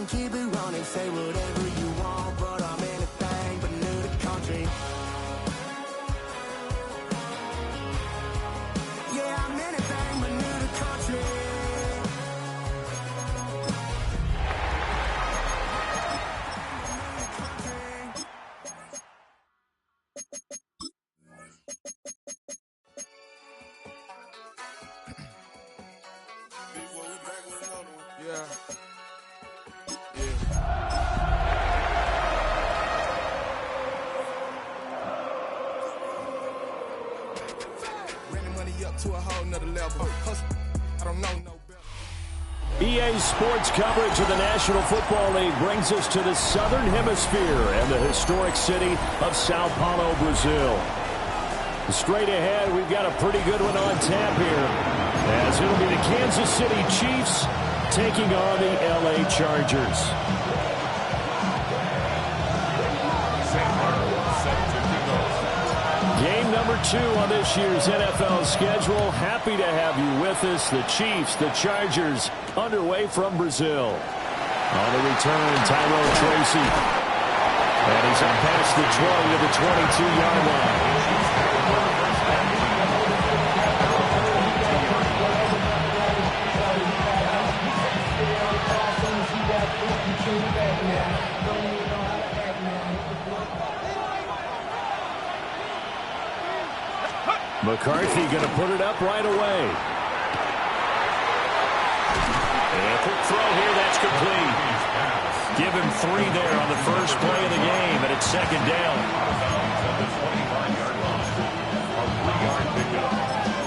can keep it running, say whatever you want, but I'm anything but new to country. Yeah, I'm anything but new to country. EA Sports coverage of the National Football League brings us to the Southern Hemisphere and the historic city of Sao Paulo, Brazil. Straight ahead, we've got a pretty good one on tap here, as it'll be the Kansas City Chiefs taking on the LA Chargers. Game number 2 on this year's NFL schedule. Happy to have you with us. The Chiefs, the Chargers, underway from Brazil. On the return, Tyrone Tracy. And he's up past the 20 to the 22-yard line. McCarthy going to put it up right away. And a quick throw here, that's complete. Give him 3 there on the first play of the game, and it's second down. The 25-yard line. A 3-yard pickup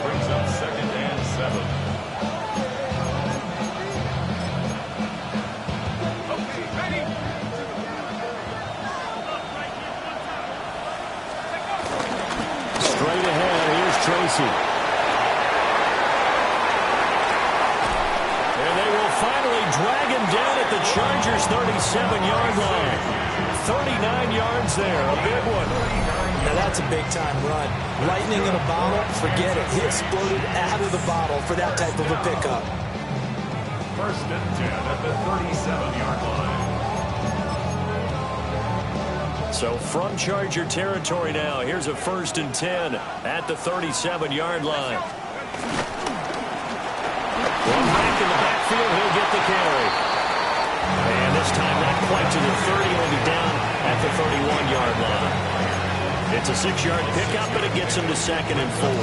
brings up second and 7. Okay, ready. Straight ahead, here's Tracy. And they will finally drag him down at the Chargers' 37-yard line. 39 yards there, a big one. Now that's a big-time run. Lightning in a bottle, forget it. He exploded out of the bottle for that type of a pickup. First and 10 at the 37-yard line. So from Charger territory now, here's a first and 10 at the 37-yard line. One back in the backfield, he'll get the carry. And this time not quite to the 30, he'll be down at the 31-yard line. It's a 6-yard pickup, but it gets him to second and 4.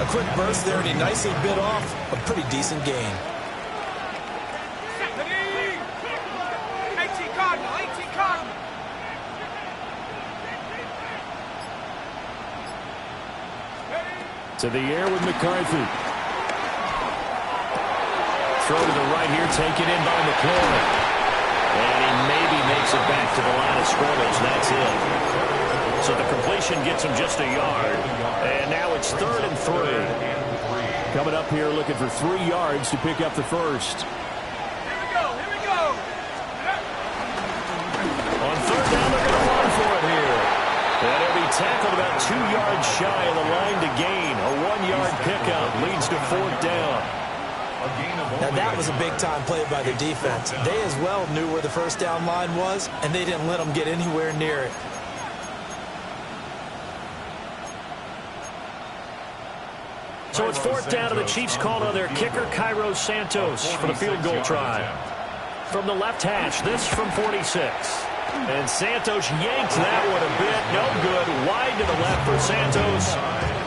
A quick burst there, and he nicely bit off a pretty decent gain. To the air with McCarthy. Throw to the right here, taken in by McLaurin. And he maybe makes it back to the line of scrimmage. That's it. So the completion gets him just a yard. And now it's 3rd and 3. Coming up here looking for 3 yards to pick up the first. Here we go. On 3rd down, they're going to run for it here. And he'll be tackled about 2 yards shy of the line to gain. A 1-yard pickup leads to 4th down. Now that was a big-time play by the defense. They as well knew where the first down line was, and they didn't let them get anywhere near it. So it's 4th down, and the Chiefs called on their kicker, Cairo Santos, for the field goal try. From the left hash, this from 46. And Santos yanked that one a bit. No good. Wide to the left for Santos.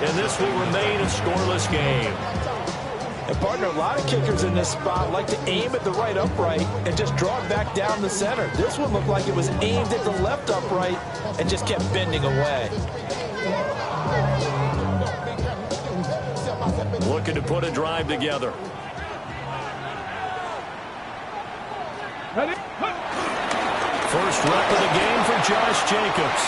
And this will remain a scoreless game. And, partner, a lot of kickers in this spot like to aim at the right upright and just draw it back down the center. This one looked like it was aimed at the left upright and just kept bending away. Looking to put a drive together. First rep of the game for Josh Jacobs.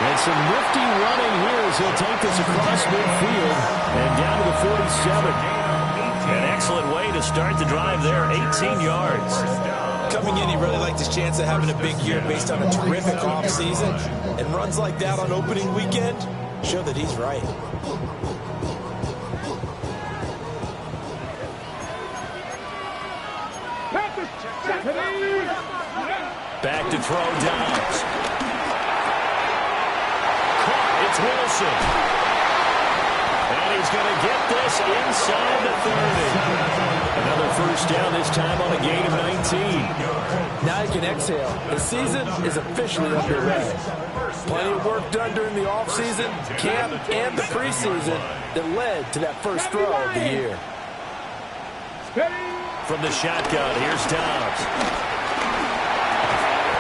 And some nifty running here as he'll take this across midfield and down to the 47. An excellent way to start the drive there, 18 yards. Coming in, he really liked his chance of having a big year based on a terrific offseason. And runs like that on opening weekend show that he's right. Back to throw Downs. Caught. It's Wilson. And he's going to get this inside the 30. Another first down, this time on a gain of 19. Now you can exhale. The season is officially underway. Plenty of work done during the offseason, camp, and the preseason that led to that first throw of the year. From the shotgun, here's Downs.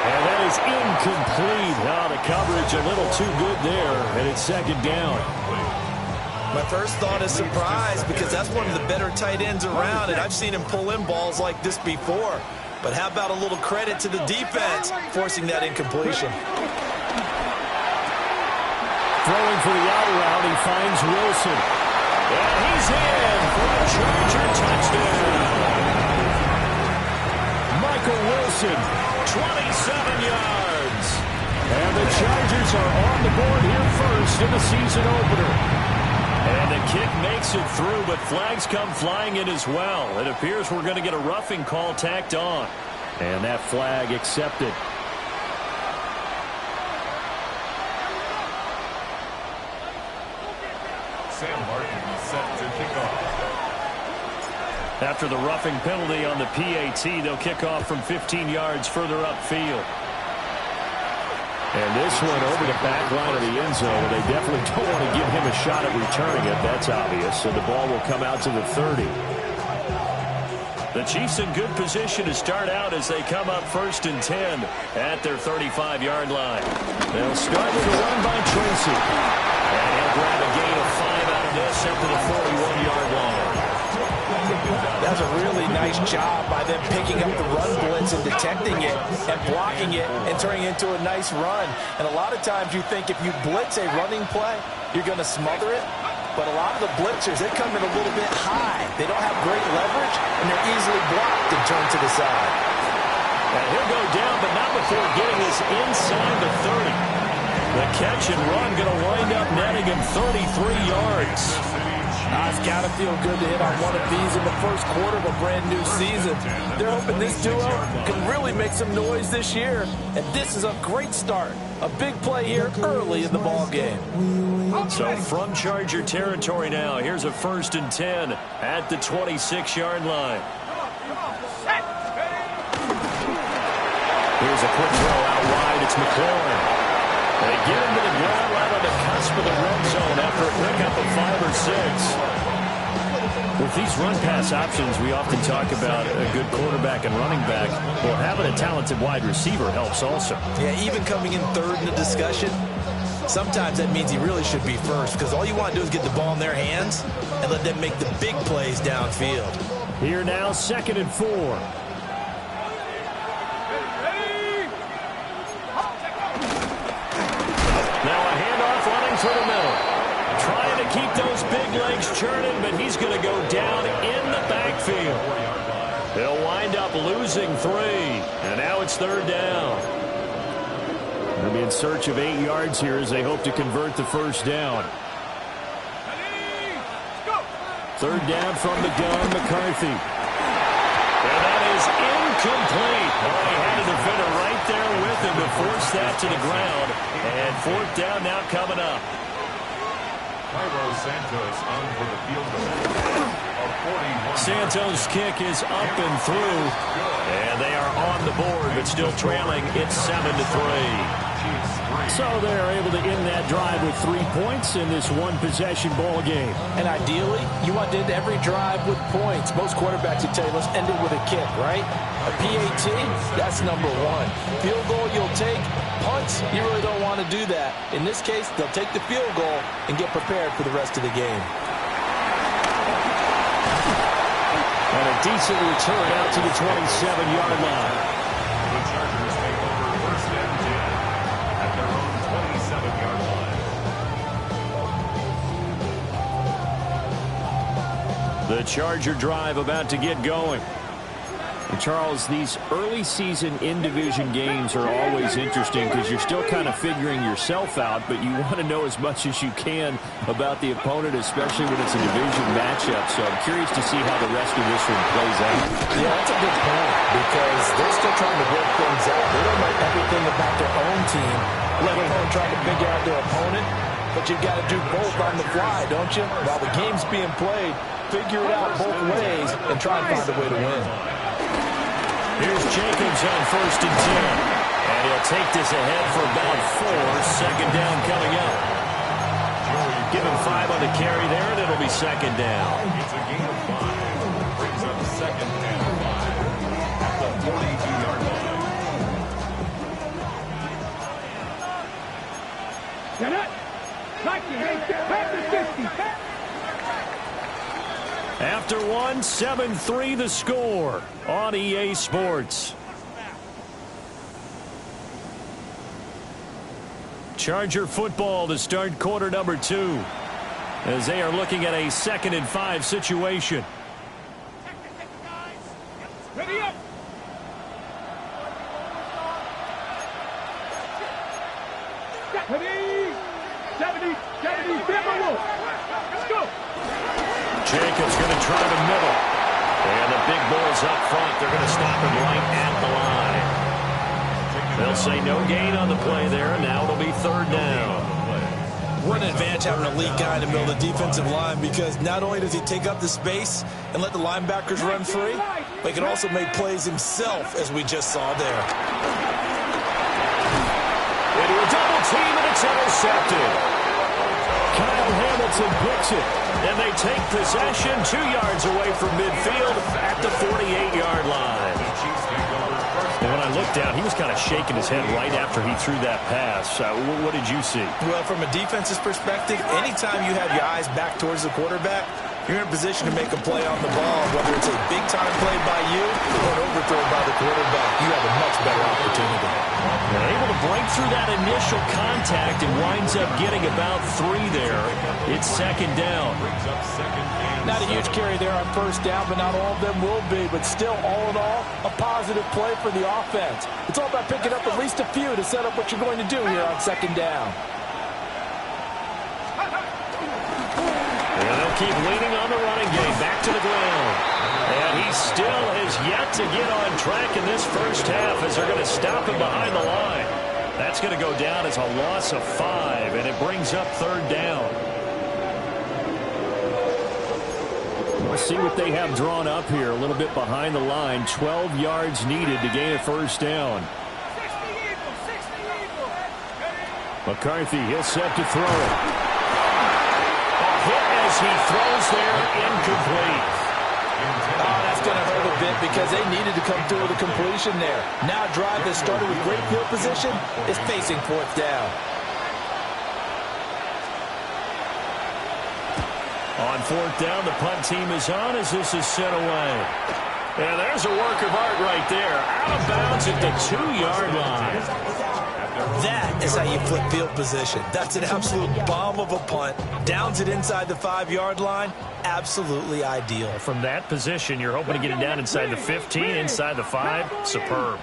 And that is incomplete. Oh, the coverage a little too good there, and it's second down. My first thought is surprise because that's one of the better tight ends around, and I've seen him pull in balls like this before. But how about a little credit to the defense forcing that incompletion? Throwing for the out route, he finds Wilson. And he's in for a Charger touchdown. Michael Wilson, 27 yards. And the Chargers are on the board here first in the season opener. And the kick makes it through, but flags come flying in as well. It appears we're going to get a roughing call tacked on. And that flag accepted. Sam Martin set to kick off. After the roughing penalty on the PAT, they'll kick off from 15 yards further upfield. And this one over the back line of the end zone. They definitely don't want to give him a shot at returning it. That's obvious. So the ball will come out to the 30. The Chiefs in good position to start out as they come up 1st and 10 at their 35-yard line. They'll start with a run by Tracy. And he'll grab a gain of 5 out of this up to the 41-yard line. That's a really nice job by them picking up the run blitz and detecting it and blocking it and turning it into a nice run. And a lot of times you think if you blitz a running play, you're going to smother it. But a lot of the blitzers, they come in a little bit high. They don't have great leverage, and they're easily blocked and turned to the side. And he'll go down, but not before getting this inside the 30. The catch and run going to wind up netting him 33 yards. It's got to feel good to hit on one of these in the first quarter of a brand new season. They're hoping this duo can really make some noise this year. And this is a great start. A big play here early in the ball game. So from Charger territory now, here's a 1st and 10 at the 26-yard line. Here's a quick throw out wide. It's McLaurin. They get him to the ground right on the cusp of the red zone after a pickup of 5 or 6. With these run-pass options, we often talk about a good quarterback and running back. Well, having a talented wide receiver helps also. Yeah, even coming in third in the discussion, sometimes that means he really should be first because all you want to do is get the ball in their hands and let them make the big plays downfield. Here now, 2nd and 4. Now a handoff running through the middle. Trying to keep those big legs churning, but he's going to go down in the backfield. They'll wind up losing 3, and now it's 3rd down. They'll be in search of 8 yards here as they hope to convert the first down. 3rd down from the gun, McCarthy. And that is incomplete. Well, he had a defender right there with him to force that to the ground. And 4th down now coming up. Santos on for the field goal. Santos' kick is up and through. And they are on the board, but still trailing. It's 7-3. So they're able to end that drive with 3 points in this one-possession ball game. And ideally, you want to end every drive with points. Most quarterbacks would tell you, let's end it with a kick, right? A PAT, that's number 1. Field goal you'll take. Punts, you really don't want to do that. In this case, they'll take the field goal and get prepared for the rest of the game. And a decent return out to the 27-yard line. The Chargers take over 1st and 10 at their own 27-yard line. The Charger drive about to get going. And Charles, these early season in-division games are always interesting because you're still kind of figuring yourself out, but you want to know as much as you can about the opponent, especially when it's a division matchup. So I'm curious to see how the rest of this one plays out. Yeah, that's a good point. because they're still trying to work things out. They don't know everything about their own team, let alone trying to figure out their opponent. But you've got to do both on the fly, don't you? While the game's being played, figure it out both ways and try and find a way to win. Here's Jacobs on 1st and 10. And he'll take this ahead for about 4. Second down coming up. Give him 5 on the carry there, and it'll be second down. It's a gain of 5. Brings up second and 5 at the 42-yard line. Get it. Back to 50. After 1, 7-3 the score on EA Sports. Charger football to start quarter number 2 as they are looking at a 2nd and 5 situation. Ready up. Ready. 70. Let's go. Jacobs going to try the middle. And the big boys up front, they're going to stop him right at the line. They'll say no gain on the play there. Now it'll be 3rd down. What an advantage having an elite guy in the middle of the defensive line, because not only does he take up the space and let the linebackers run free, but he can also make plays himself, as we just saw there. Into a double team, and it's intercepted. Kyle Hamilton picks it, and they take possession 2 yards away from midfield at the 48-yard line. And when I looked down, he was kind of shaking his head right after he threw that pass. What did you see? Well, from a defense's perspective, anytime you have your eyes back towards the quarterback, you're in a position to make a play on the ball, whether it's a big-time play by you or an overthrow by the quarterback. You have a much better opportunity. They're able to break through that initial contact and winds up getting about 3 there. It's 2nd down. Not a huge carry there on 1st down, but not all of them will be. But still, all in all, a positive play for the offense. It's all about picking up at least a few to set up what you're going to do here on 2nd down. And they'll keep leaning on the running game. Back to the ground. And he still is yet to get on track in this first half as they're going to stop him behind the line. That's going to go down as a loss of 5, and it brings up 3rd down. Let's see what they have drawn up here. A little bit behind the line. 12 yards needed to gain a 1st down. McCarthy, he'll set to throw it. A hit as he throws there, incomplete. Oh, that's going to hurt a bit because they needed to come through with a completion there. Now a drive that started with great field position is facing 4th down. On 4th down, the punt team is on as this is sent away. And there's a work of art right there. Out of bounds at the 2-yard line. That is how you flip field position. That's an absolute bomb of a punt. Downs it inside the 5-yard line. Absolutely ideal. From that position, you're hoping to get it down inside the 15, inside the 5. Superb.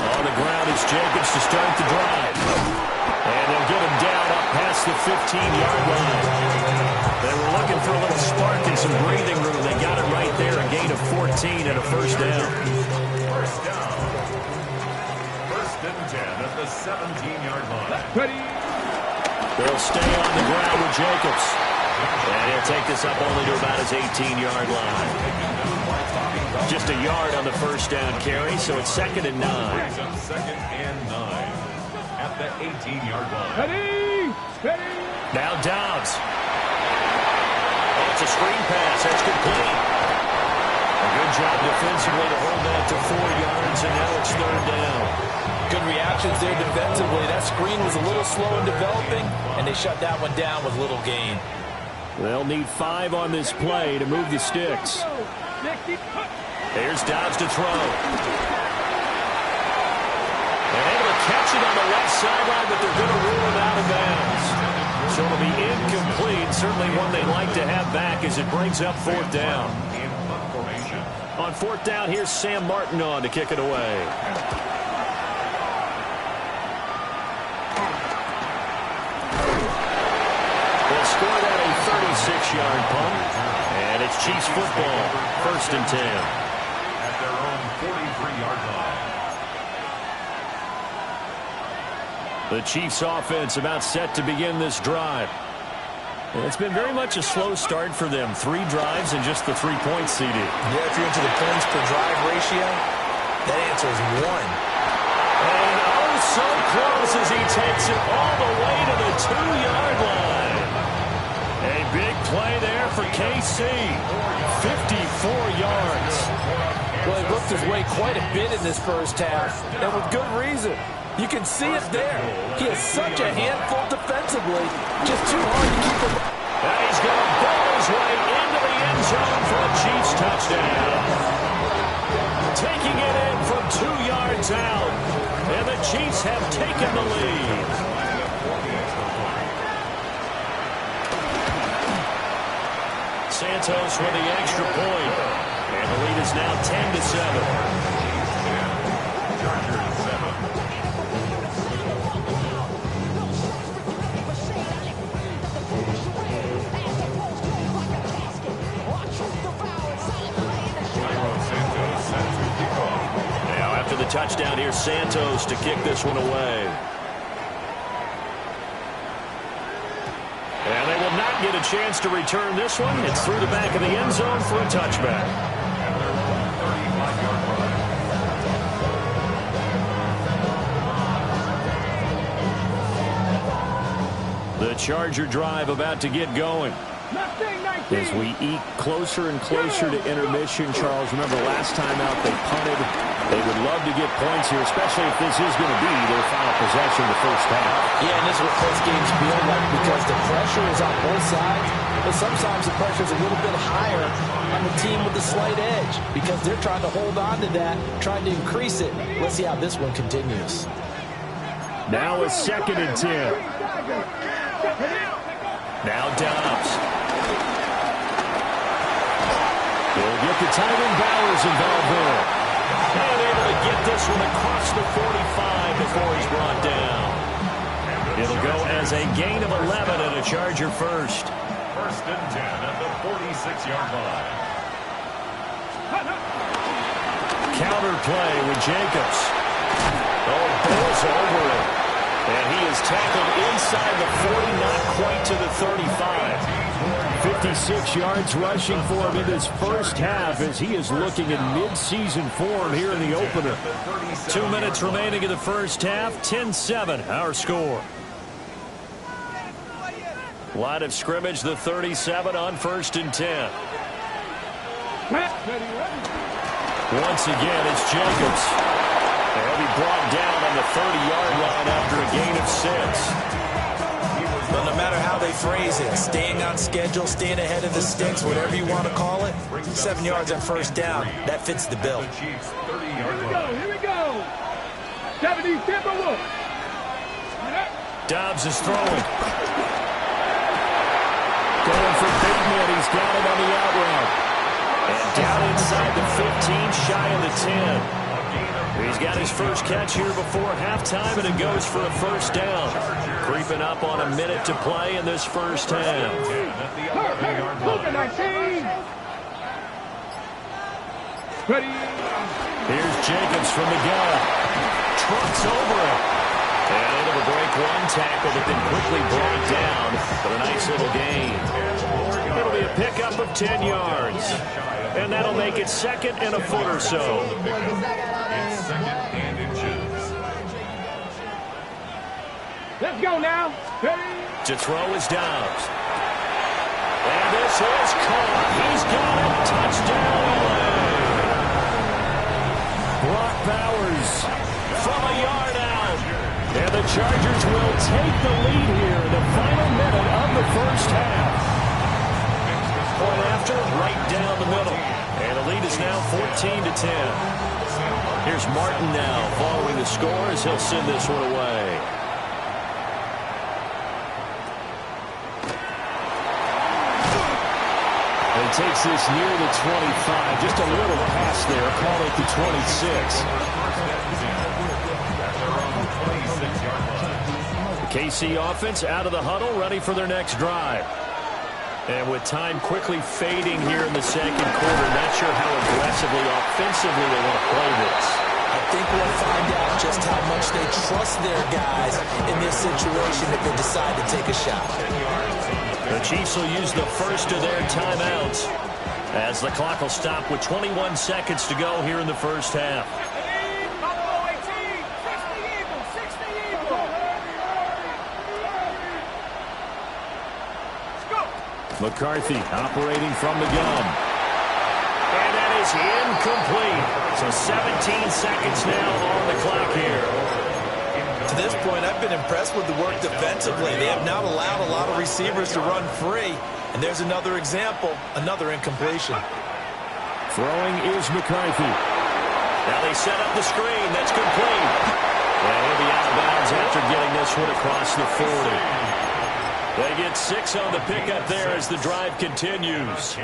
On the ground is Jacobs to start the drive. And they'll get him down up past the 15-yard line. They were looking for a little spark and some breathing room. They got it right there, a gain of 14 and a 1st down. 1st and 10 at the 17-yard line. Ready. They'll stay on the ground with Jacobs. And he'll take this up only to about his 18-yard line. Just a yard on the 1st down carry, so it's 2nd and 9. 2nd and 9 at the 18-yard line. Ready. Now Dobbs. Oh, it's a screen pass. That's complete. A good job defensively to hold that to 4 yards, and now it's 3rd down. Good reactions there defensively. That screen was a little slow in developing, and they shut that one down with little gain. They'll need 5 on this play to move the sticks. Here's Dobbs to throw. They're able to catch it on the left sideline, but they're going to rule him out of bounds. So it'll be incomplete. Certainly one they'd like to have back as it brings up 4th down. On 4th down, here's Sam Martin on to kick it away. They'll score that a 46-yard punt. And it's Chiefs football, 1st and 10. At their own 43-yard line. The Chiefs offense about set to begin this drive. And it's been very much a slow start for them. 3 drives and just the 3 points CD. Yeah, if you're into the points per drive ratio, that answer is 1. And oh, so close as he takes it all the way to the 2-yard line. A big play there for KC. 54 yards. Well, he looked his way quite a bit in this first half, and with good reason. You can see it there. He is such a handful defensively. Just too hard to keep him. And he's going to ball his way into the end zone for a Chiefs touchdown. Taking it in from 2 yards out. And the Chiefs have taken the lead. Santos with the extra point. And the lead is now 10-7. The touchdown here, Santos to kick this one away. And they will not get a chance to return this one. It's through the back of the end zone for a touchback. The Charger drive about to get going. As we eke closer and closer to intermission, Charles, remember last time out they punted. They would love to get points here, especially if this is going to be their final possession of the first half. Yeah, and this is what close games feel like because the pressure is on both sides, but sometimes the pressure is a little bit higher on the team with the slight edge because they're trying to hold on to that, trying to increase it. Let's see how this one continues. Now a 2nd and 10. Now Dobbs. They'll get the tight end Bowers involved there. And able to get this one across the 45 before he's brought down. It'll go as a gain of 11 and a Charger first. 1st and 10 at the 46-yard line. Counter play with Jacobs. Oh, goes over it. And he is tackled inside the 40, not quite to the 35. 56 yards rushing for him in this first half as he is looking in mid-season form here in the opener. 2 minutes remaining in the first half. 10-7 our score. Line of scrimmage, the 37 on 1st and 10. Once again, it's Jacobs. He'll be brought down on the 30-yard line after a gain of 6. But no matter how they phrase it, staying on schedule, staying ahead of the sticks, whatever you want to call it, 7 yards on first down, that fits the bill. Here we go. 70 Timberwolves. Dobbs is throwing. Going for Bateman. He's got him on the out route. And down inside the 15, shy of the 10. He's got his first catch here before halftime, and it goes for a first down. Creeping up on a minute to play in this first half. Here's Jacobs from the gun. Trucks over it. And able to break one tackle, but then quickly brought down for a nice little gain. It'll be a pickup of 10 yards. And that'll make it 2nd and a foot or so. It's 2nd and inches. Let's go now. To throw is Dobbs. And this is caught. He's got it. Touchdown. Brock Bowers from a yard out. And the Chargers will take the lead here in the final minute of the first half. Point after, right down the middle. And the lead is now 14-10. Here's Martin now following the score as he'll send this one away. And he takes this near the 25. Just a little pass there. Call it the 26. The KC offense out of the huddle, ready for their next drive. And with time quickly fading here in the second quarter, not sure how aggressively, offensively they want to play this. I think we'll find out just how much they trust their guys in this situation if they decide to take a shot. The Chiefs will use the first of their timeouts as the clock will stop with 21 seconds to go here in the first half. McCarthy operating from the gun. And that is incomplete. So 17 seconds now on the clock here. To this point, I've been impressed with the work defensively. They have not allowed a lot of receivers to run free. And there's another example, another incompletion. Throwing is McCarthy. Now they set up the screen. That's complete. And he'll be out of bounds after getting this one across the 40. They get 6 on the pickup there as the drive continues.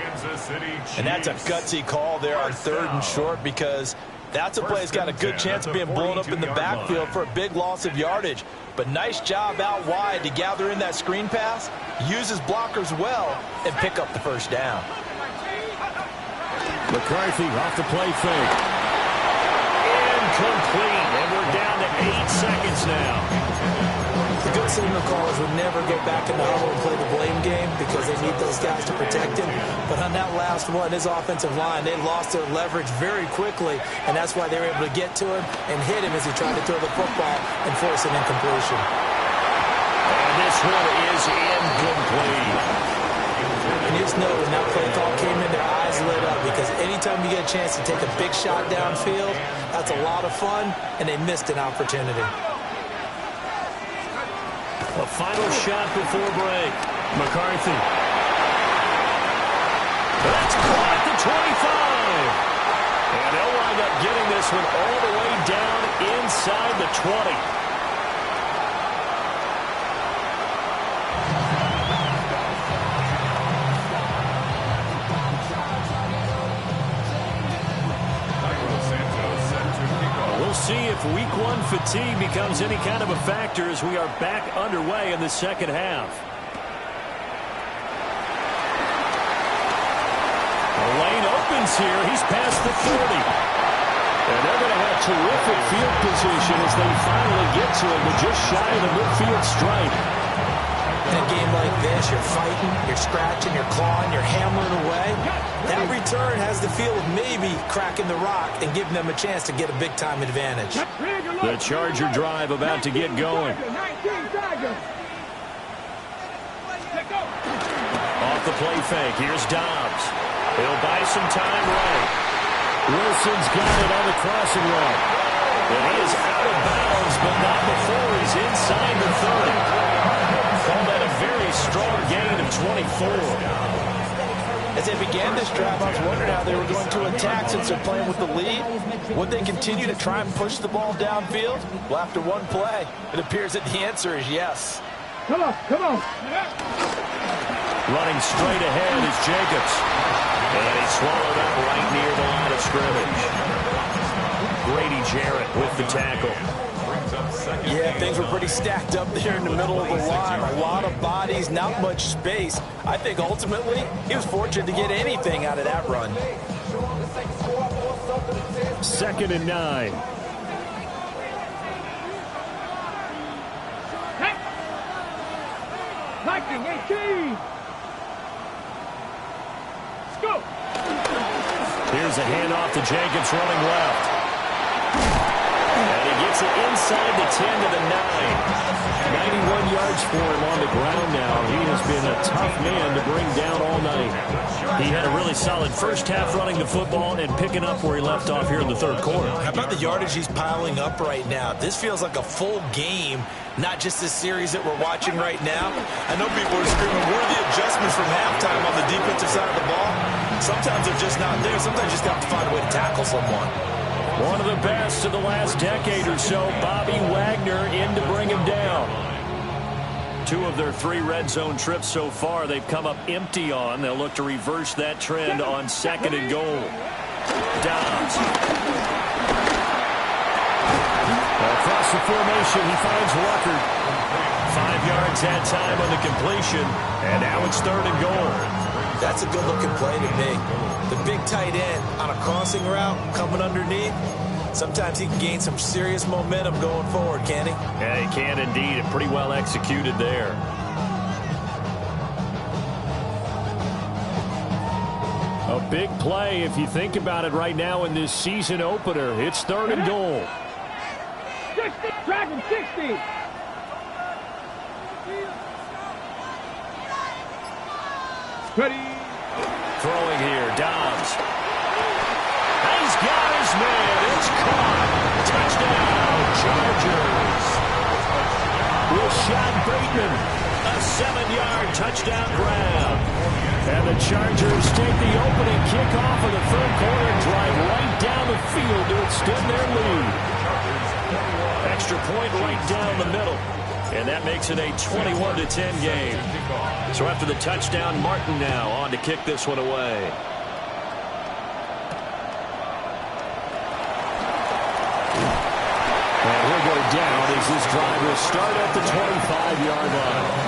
And that's a gutsy call there on 3rd and short, because that's a play that's got a good chance of being blown up in the backfield for a big loss of yardage. But nice job out wide to gather in that screen pass, use his blockers well, and pick up the first down. McCarthy off the play fake. Incomplete. And we're down to 8 seconds now. The good signal callers would never go back in the huddle and play the blame game because they need those guys to protect him. But on that last one, his offensive line, they lost their leverage very quickly, and that's why they were able to get to him and hit him as he tried to throw the football and force an incompletion. And this one is incomplete. And you just know when that play call came in, their eyes lit up, because anytime you get a chance to take a big shot downfield, that's a lot of fun, and they missed an opportunity. A final shot before break. McCarthy. That's caught at the 25. And they'll wind up getting this one all the way down inside the 20. See if week 1 fatigue becomes any kind of a factor as we are back underway in the second half. The lane opens here. He's past the 40. And they're going to have terrific field position as they finally get to him, but just shy of the midfield stripe. In a game like this, you're fighting, you're scratching, you're clawing, you're hammering away. That return has the feel of maybe cracking the rock and giving them a chance to get a big-time advantage. The Charger drive about to get going. Off the play fake, here's Dobbs. He'll buy some time right. Wilson's got it on the crossing route. And he is out of bounds, but not before he's inside the 30. Call that a very strong gain of 24. As they began this drive, I was wondering how they were going to attack since they're playing with the lead. Would they continue to try and push the ball downfield? Well, after one play, it appears that the answer is yes. Come on, come on. Running straight ahead is Jacobs. And he swallowed up right near the line of scrimmage. Grady Jarrett with the tackle. Yeah, things were pretty stacked up there in the middle of the line. A lot of bodies, not much space. I think ultimately he was fortunate to get anything out of that run. 2nd and 9. Viking 18. Let's go. Here's a handoff to Jacobs running left. And he gets it inside the 10 to the 9. 91 yards for him on the ground now. He has been a tough man to bring down all night. He had a really solid first half running the football and picking up where he left off here in the 3rd quarter. How about the yardage he's piling up right now? This feels like a full game, not just this series that we're watching right now. I know people are screaming, where are the adjustments from halftime on the defensive side of the ball? Sometimes they're just not there. Sometimes you just have to find a way to tackle someone. One of the best of the last decade or so, Bobby Wagner in to bring him down. 2 of their 3 red zone trips so far, they've come up empty on. They'll look to reverse that trend on 2nd and goal. Dobbs. Across the formation, he finds Rucker. 5 yards that time on the completion, and now it's 3rd and goal. That's a good-looking play to me. The big tight end on a crossing route coming underneath. Sometimes he can gain some serious momentum going forward, can't he? Yeah, he can indeed, and pretty well executed there. A big play if you think about it right now in this season opener. It's 3rd and goal. 60, Dragon 60. Ready. Throwing here, Dobbs. He's got his man. It's caught. Touchdown, Chargers. Rashad Bateman, a 7-yard touchdown grab. And the Chargers take the opening kickoff of the 3rd quarter and drive right down the field to extend their lead. Extra point right down the middle. And that makes it a 21-10 game. So after the touchdown, Martin now on to kick this one away. And he'll go down as this drive will start at the 25-yard line.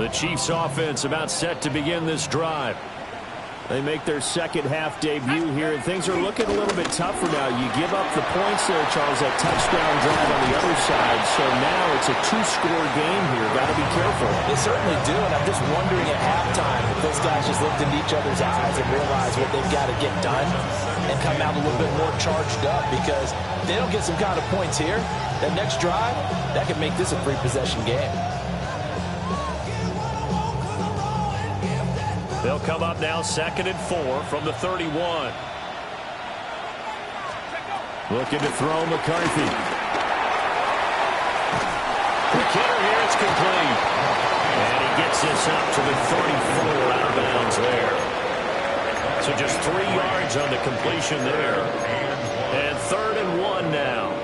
The Chiefs offense about set to begin this drive. They make their second half debut here, and things are looking a little bit tougher now. You give up the points there, Charles, that touchdown drive on the other side. So now it's a 2-score game here. Got to be careful. They certainly do, and I'm just wondering at halftime if those guys just looked into each other's eyes and realize what they've got to get done and come out a little bit more charged up, because if they don't get some kind of points here, that next drive, that could make this a 3-possession game. They'll come up now 2nd and 4 from the 31. Looking to throw McCarthy. The killer here, it's complete. And he gets this up to the 34 out of bounds there. So just 3 yards on the completion there. And 3rd and 1 now.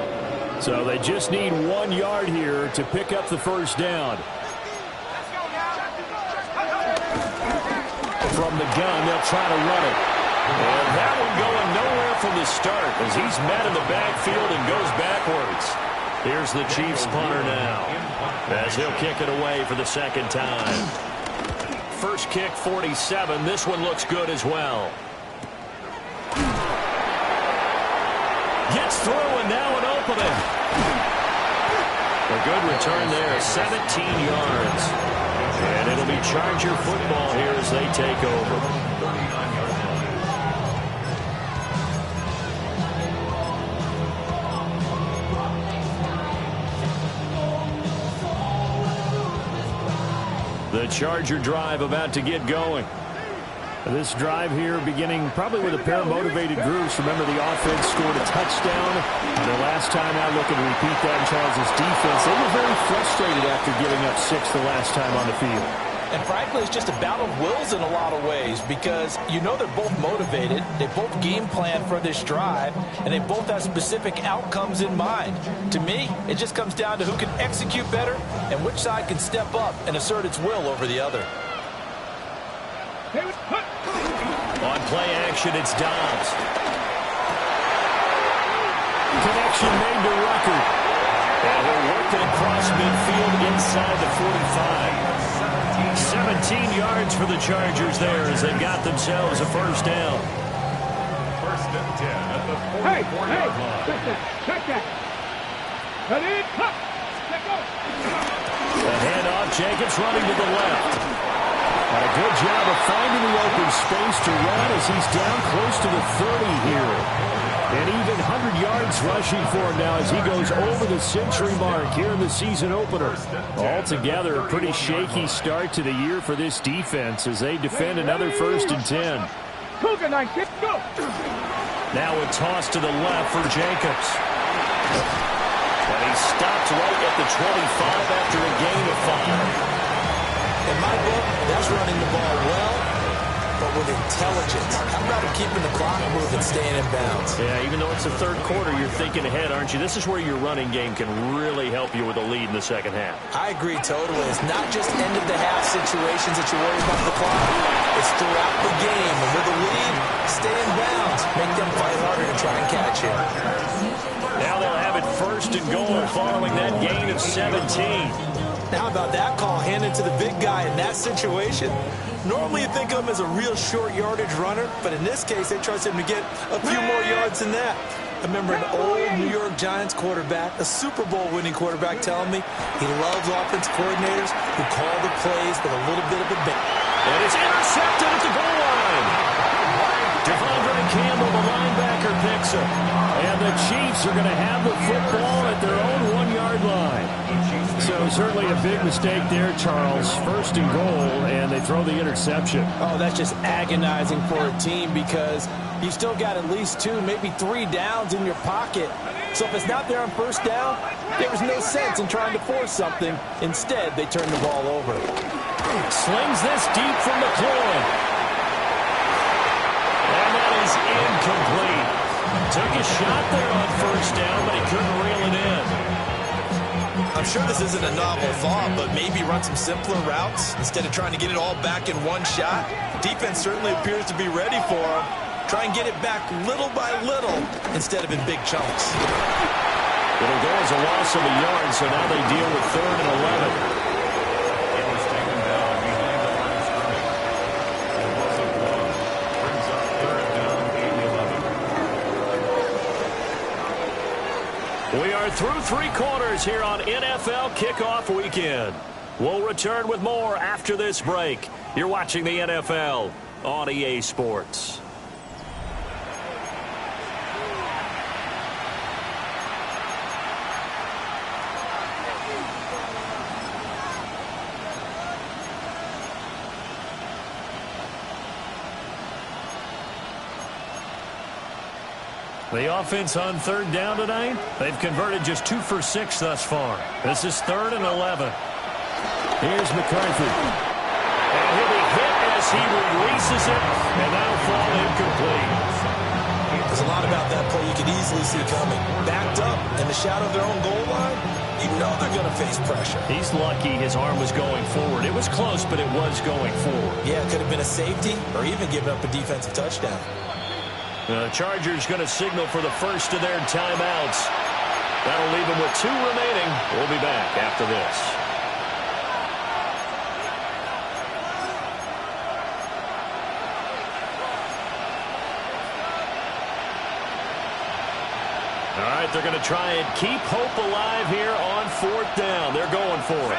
So they just need 1 yard here to pick up the first down. From the gun, they'll try to run it. And that one going nowhere from the start as he's met in the backfield and goes backwards. Here's the Chiefs punter now as he'll kick it away for the 2nd time. First kick, 47. This one looks good as well. Gets through, and now an opening. A good return there, 17 yards. And it'll be Charger football here as they take over. The Charger drive about to get going. This drive here beginning probably with a pair of motivated groups. Remember, the offense scored a touchdown. And the last time out, looking to repeat that in Charles' defense. They were very frustrated after giving up 6 the last time on the field. And frankly, it's just a battle of wills in a lot of ways, because you know they're both motivated, they both game plan for this drive, and they both have specific outcomes in mind. To me, it just comes down to who can execute better and which side can step up and assert its will over the other. On play action, it's Dobbs. Connection made to Rucker. And he'll work it across midfield inside the 45. 17 yards for the Chargers there as they've got themselves a first down. 1st and 10 at the 44-yard line. Check that. Ready, cut. Let go. The handoff, Jacobs running to the left. And a good job of finding the open space to run as he's down close to the 30 here. And even 100 yards rushing for him now as he goes over the century mark here in the season opener. Altogether, a pretty shaky start to the year for this defense as they defend another 1st and 10. Cougar 9, go. Now a toss to the left for Jacobs. And he stopped right at the 25 after a gain of 5. In my book, that's running the ball well, but with intelligence. How about him keeping the clock moving, staying in bounds? Yeah, even though it's the third quarter, you're thinking ahead, aren't you? This is where your running game can really help you with a lead in the second half. I agree totally. It's not just end-of-the-half situations that you worry about the clock. It's throughout the game. And with a lead, stay in bounds. Make them fight harder to try and catch you. Now they'll have it first and goal following that gain of 17. Now, how about that call handed to the big guy in that situation? Normally you think of him as a real short yardage runner, but in this case they trust him to get a few more yards than that. I remember an old New York Giants quarterback, a Super Bowl winning quarterback, telling me he loves offense coordinators who call the plays with a little bit of a bit. And it's intercepted at the goal line. Devondre Campbell, the linebacker, picks it. And the Chiefs are going to have the football at their own 1-yard line. So certainly a big mistake there, Charles. First and goal, and they throw the interception. Oh, that's just agonizing for a team because you've still got at least 2, maybe 3 downs in your pocket. So if it's not there on first down, there's no sense in trying to force something. Instead, they turn the ball over. Slings this deep from McLaurin. And that is incomplete. Took a shot there on first down, but he couldn't reel it in. I'm sure this isn't a novel thought, but maybe run some simpler routes instead of trying to get it all back in one shot. Defense certainly appears to be ready for him. Try and get it back little by little instead of in big chunks. It'll go as a loss of a yard, so now they deal with 3rd and 11. It was taken down behind the line of scrimmage. It was a blow. Brings up 3rd down and 11. We are through 3 quarters here on NFL Kickoff Weekend. We'll return with more after this break. You're watching the NFL on EA Sports. The offense on 3rd down tonight, they've converted just 2 for 6 thus far. This is 3rd and 11. Here's McCarthy. And he'll be hit as he releases it, and that'll fall incomplete. There's a lot about that play you could easily see coming. Backed up in the shadow of their own goal line, you know they're going to face pressure. He's lucky his arm was going forward. It was close, but it was going forward. Yeah, it could have been a safety or even given up a defensive touchdown. The Chargers going to signal for the first of their timeouts. That'll leave them with 2 remaining. We'll be back after this. All right, they're going to try and keep hope alive here on 4th down. They're going for it.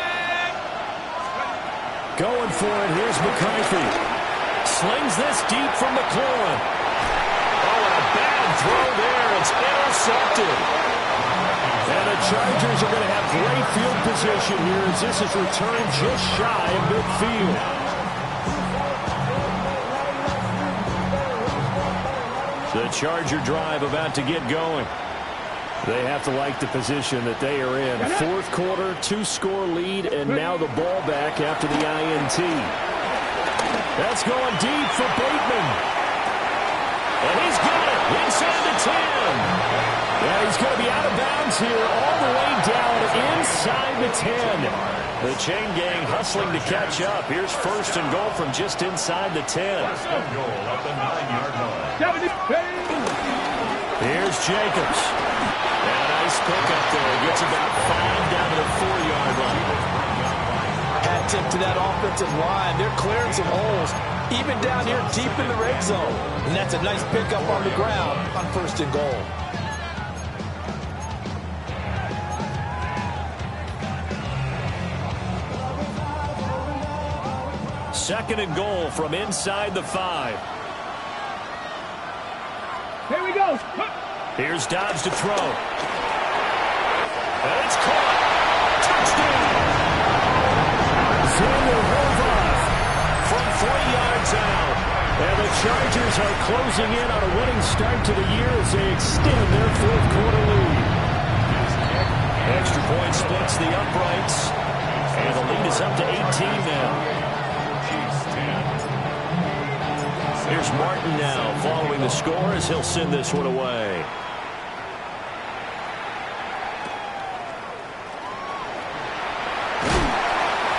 Going for it. Here's McCarthy. Slings this deep from McLaurin. Bad throw there. It's intercepted. And the Chargers are going to have great field position here as this is returned just shy of midfield. The Charger drive about to get going. They have to like the position that they are in. 4th quarter, 2-score lead, and now the ball back after the INT. That's going deep for Bateman. And he's got it inside the 10. Yeah, he's going to be out of bounds here all the way down inside the 10. The chain gang hustling to catch up. Here's 1st and goal from just inside the 10. 1st and goal at the 9-yard line. Here's Jacobs. And a nice pickup there. Gets about 5 down to the 4-yard line. Hat tip to that offensive line. They're clearing some holes, even down here deep in the red zone. And that's a nice pickup on the ground on 1st and goal. Second and goal from inside the 5. Here we go. Here's Dobbs to throw. And it's caught. Touchdown. Xander Horvath from 3 yards out. And the Chargers are closing in on a winning start to the year as they extend their 4th quarter lead. Extra point splits the uprights. And the lead is up to 18 now. Here's Martin now following the score as he'll send this one away.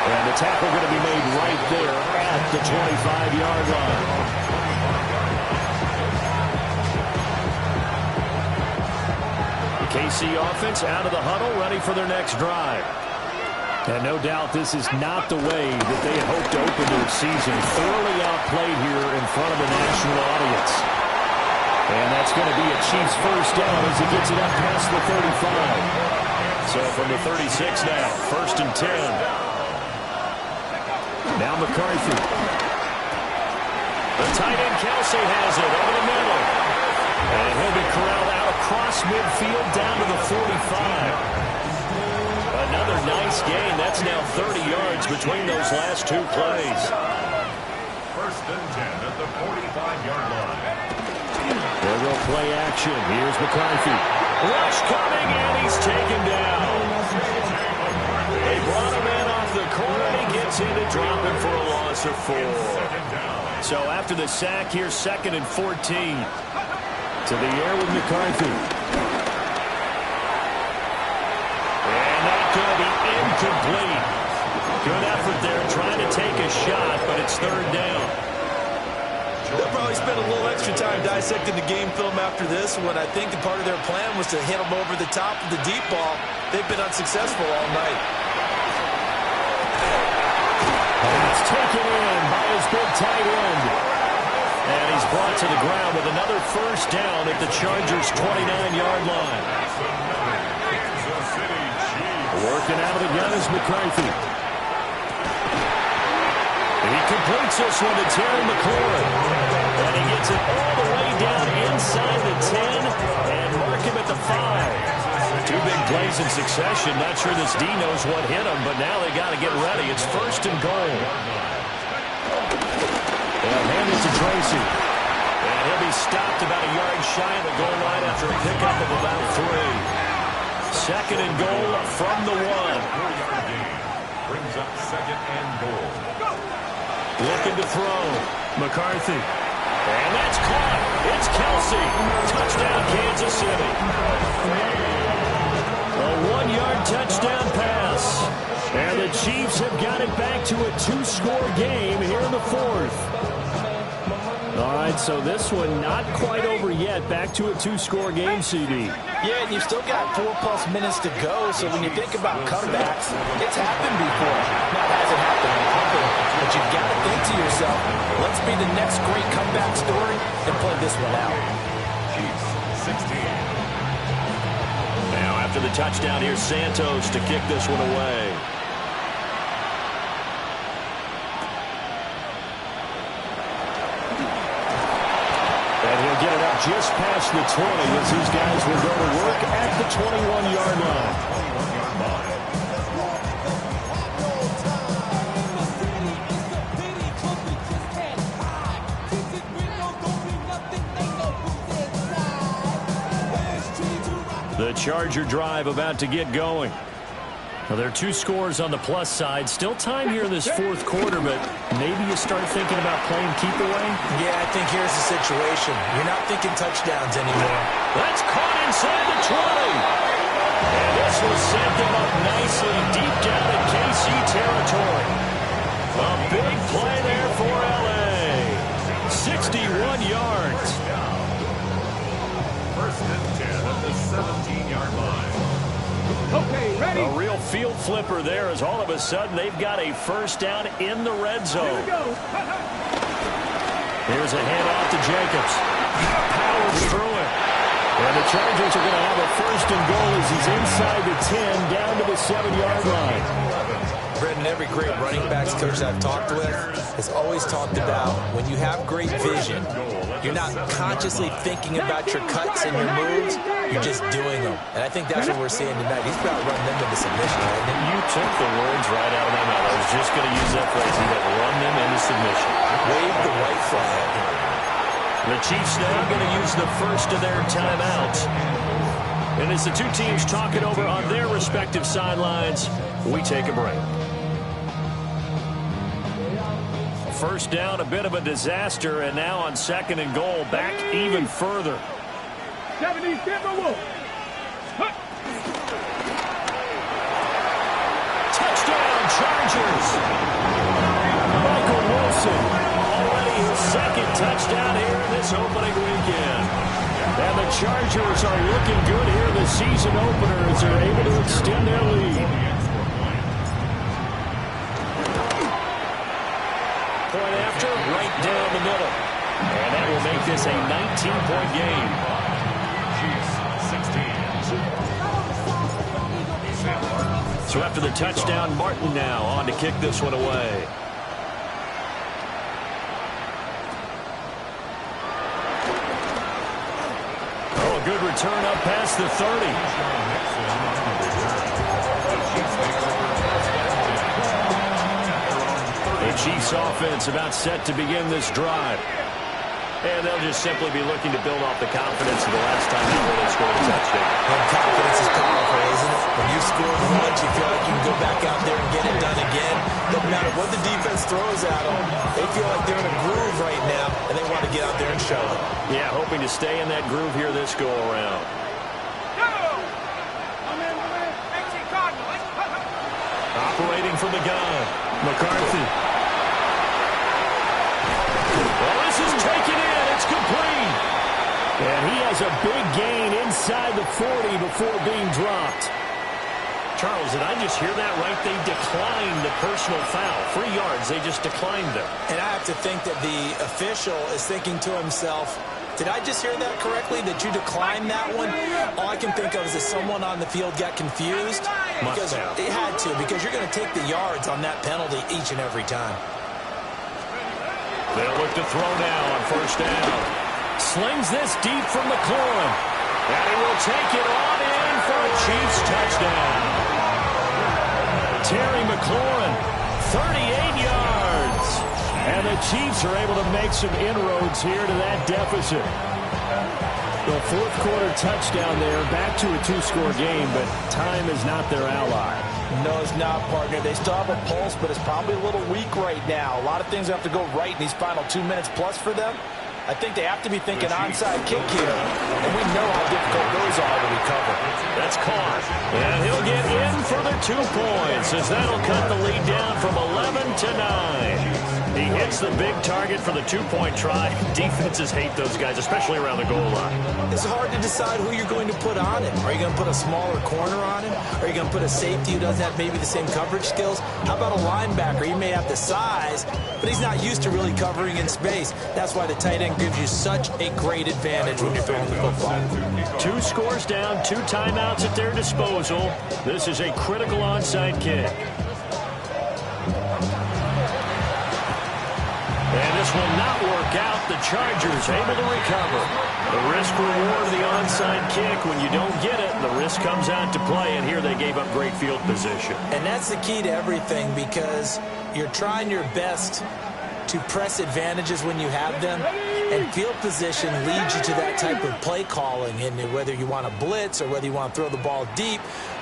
And the tackle going to be made right there at the 25-yard line. The KC offense out of the huddle, ready for their next drive. And no doubt this is not the way that they had hoped to open their season. Thoroughly outplayed here in front of a national audience. And that's going to be a Chiefs first down as he gets it up past the 35. So from the 36 now, 1st and 10. Now McCarthy. The tight end Kelsey has it over the middle. And he'll be corralled out across midfield down to the 45. Another nice gain. That's now 30 yards between those last two plays. 1st and 10 at the 45-yard line. There go play action. Here's McCarthy. Rush coming, and he's taken down. They brought him in off the corner. He gets in to drop him for a loss of 4. So after the sack, here's 2nd and 14. To the air with McCarthy. And that's going to be incomplete. Good effort there trying to take a shot, but it's 3rd down. They'll probably spend a little extra time dissecting the game film after this one. I think the part of their plan was to hit them over the top of the deep ball. They've been unsuccessful all night. And it's taken in by his big tight end. And he's brought to the ground with another first down at the Chargers' 29-yard line. Working out of the gun is McCarthy. He completes this one to Terry McLaurin. And he gets it all the way down inside the 10 and mark him at the 5. 2 big plays in succession. Not sure this D knows what hit him, but now they got to get ready. It's 1st and goal. They'll hand it to Tracy. And he'll be stopped about a yard shy of the goal line after a pickup of about 3. 2nd and goal from the 1. Brings up 2nd and goal. Looking to throw. McCarthy. And that's caught. It's Kelsey. Touchdown, Kansas City. A 1-yard touchdown pass. And the Chiefs have got it back to a 2-score game here in the 4th. All right, so this one not quite over yet. Back to a 2-score game, CD. Yeah, and you've still got 4+ minutes to go, so when you think about comebacks, it's happened before. Now, it hasn't happened often, but you've got to think to yourself, let's be the next great comeback story and play this one out. Chiefs, 16. Now, after the touchdown, here's Santos to kick this one away. Get it up just past the 20 as these guys will go to work at the 21-yard line. The Charger drive about to get going. Well, there are 2 scores on the plus side. Still time here in this 4th quarter, but maybe you start thinking about playing keep away? Yeah, I think here's the situation. You're not thinking touchdowns anymore. That's caught inside the 20. And this will set them up nicely deep down in KC territory. A big play there for L.A. 61 yards. 1st and 10 at the 17-yard line. Okay, ready. A real field flipper there as all of a sudden they've got a first down in the red zone. Here we go. Here's a handoff to Jacobs. Powers through it. And the Chargers are going to have a 1st and goal as he's inside the 10 down to the 7-yard line. Brendan, every great running backs coach I've talked with has always talked about when you have great vision, you're not consciously thinking about your cuts and your moves, you're just doing them. And I think that's what we're seeing tonight. He's about running them into submission. And you took the words right out of my mouth. I was just going to use that phrase. He had run them into submission. Wave the white flag. The Chiefs now going to use the first of their timeouts. And as the 2 teams talk it over on their respective sidelines, we take a break. first down, a bit of a disaster, and now on 2nd and goal, back even further. 70 Timberwolves. Touchdown, Chargers. Michael Wilson, already his 2nd touchdown here in this opening weekend. And the Chargers are looking good here in the season opener as they're able to extend their lead. Point after, right down the middle. And that will make this a 19-point game. So after the touchdown, Martin now on to kick this one away. Oh, a good return up past the 30. The Chiefs offense about set to begin this drive. And they'll just simply be looking to build off the confidence of the last time they scored a touchdown. And confidence is powerful, isn't it? When you scored once, you feel like you can go back out there and get it done again. Doesn't matter what the defense throws at them. They feel like they're in a groove right now, and they want to get out there and show it. Yeah, hoping to stay in that groove here this go-around. Operating from the gun, McCarthy. Well, this is taken in. It's complete. And he has a big gain inside the 40 before being dropped. Charles, did I just hear that right? They declined the personal foul. 3 yards, they just declined them. And I have to think that the official is thinking to himself, did I just hear that correctly, that you declined that one? All I can think of is that someone on the field got confused. Because it had to, because you're going to take the yards on that penalty each and every time. They'll look to throw now on 1st down. Slings this deep from McLaurin. And he will take it on in for a Chiefs touchdown. Terry McLaurin, 38 yards. And the Chiefs are able to make some inroads here to that deficit. The 4th quarter touchdown there, back to a 2-score game, but time is not their ally. No, it's not, partner. They still have a pulse, but it's probably a little weak right now. A lot of things have to go right in these final 2 minutes plus for them. I think they have to be thinking onside kick here, and we know how difficult those are to recover. That's caught, and he'll get in for the 2 points, as that'll cut the lead down from 11 to 9. He hits the big target for the 2-point try. Defenses hate those guys, especially around the goal line. It's hard to decide who you're going to put on him. Are you going to put a smaller corner on him? Are you going to put a safety who doesn't have maybe the same coverage skills? How about a linebacker? He may have the size, but he's not used to really covering in space. That's why the tight end gives you such a great advantage when you're throwing the football. 2 scores down, 2 timeouts at their disposal. This is a critical onside kick. And this will not work out. The Chargers able to recover. The risk-reward of the onside kick. When you don't get it, the risk comes out to play, and here they gave up great field position. And that's the key to everything, because you're trying your best to press advantages when you have them, and field position leads you to that type of play calling. And whether you want to blitz or whether you want to throw the ball deep,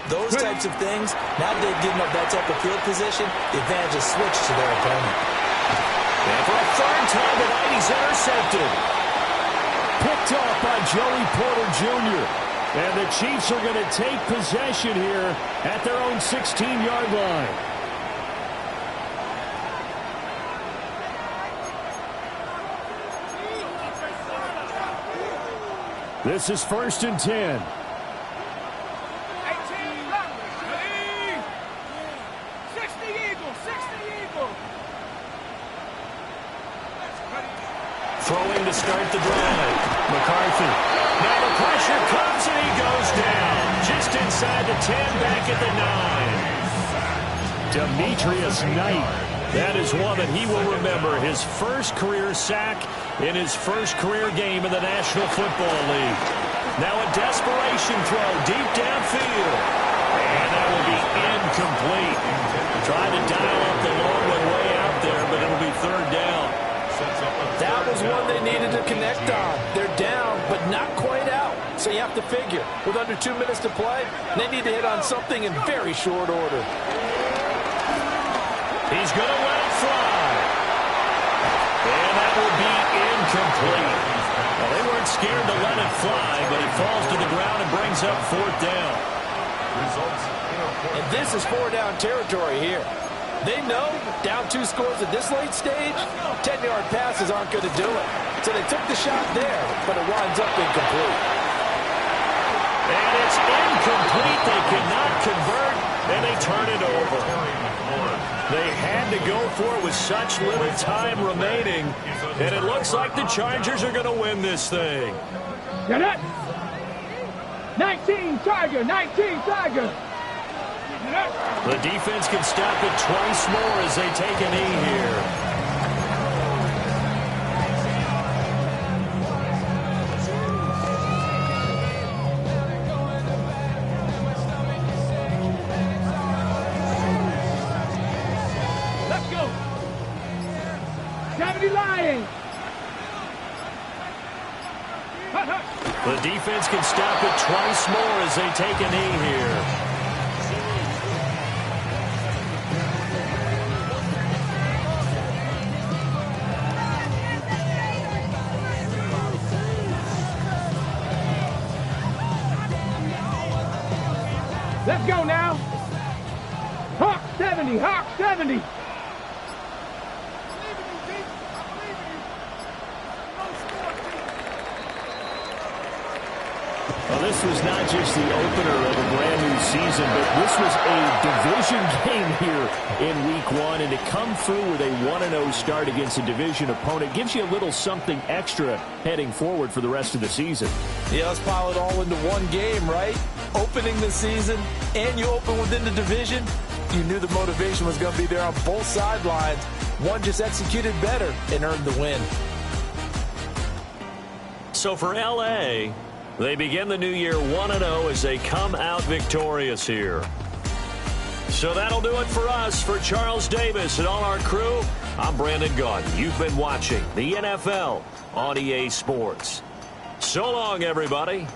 those types of things, now that they've given up that type of field position, the advantage is switched to their opponent. And for a 3rd time tonight, he's intercepted. Picked off by Joey Porter Jr. And the Chiefs are going to take possession here at their own 16-yard line. This is 1st and 10. Throwing to start the drive. McCarthy. Now the pressure comes and he goes down. Just inside the 10, back at the 9. Demetrius Knight. That is one that he will remember. His first career sack in his first career game in the National Football League. Now a desperation throw deep downfield. And that will be incomplete. Trying to dial up the long one way out there, but it'll be 3rd down. That was one they needed to connect on. They're down, but not quite out. So you have to figure, with under 2 minutes to play, they need to hit on something in very short order. He's going to let it fly. incomplete. Well, they weren't scared to let it fly, but it falls to the ground and brings up 4th down. And this is 4-down territory here. They know down 2 scores at this late stage, 10-yard passes aren't going to do it. So they took the shot there, but it winds up incomplete. And it's incomplete. They cannot convert, and they turn it over. They had to go for it with such little time remaining, and it looks like the Chargers are going to win this thing. Get it. 19 Tiger, 19 Tiger. The defense can stop it twice more as they take a knee here. Let's go. 70 Lions. The defense can stop it twice more as they take a knee here. Let's go now. Hawk 70, Hawk 70. Well, this was not just the opener of a brand new season, but this was a division game here in Week 1. And to come through with a 1-0 start against a division opponent gives you a little something extra heading forward for the rest of the season. Yeah, let's pile it all into one game, right? Opening the season, and you open within the division. You knew the motivation was going to be there on both sidelines. One just executed better and earned the win. So for L.A., they begin the new year 1-0 as they come out victorious here. So that'll do it for us. For Charles Davis and all our crew, I'm Brandon Gaudin. You've been watching the NFL on EA Sports. So long, everybody.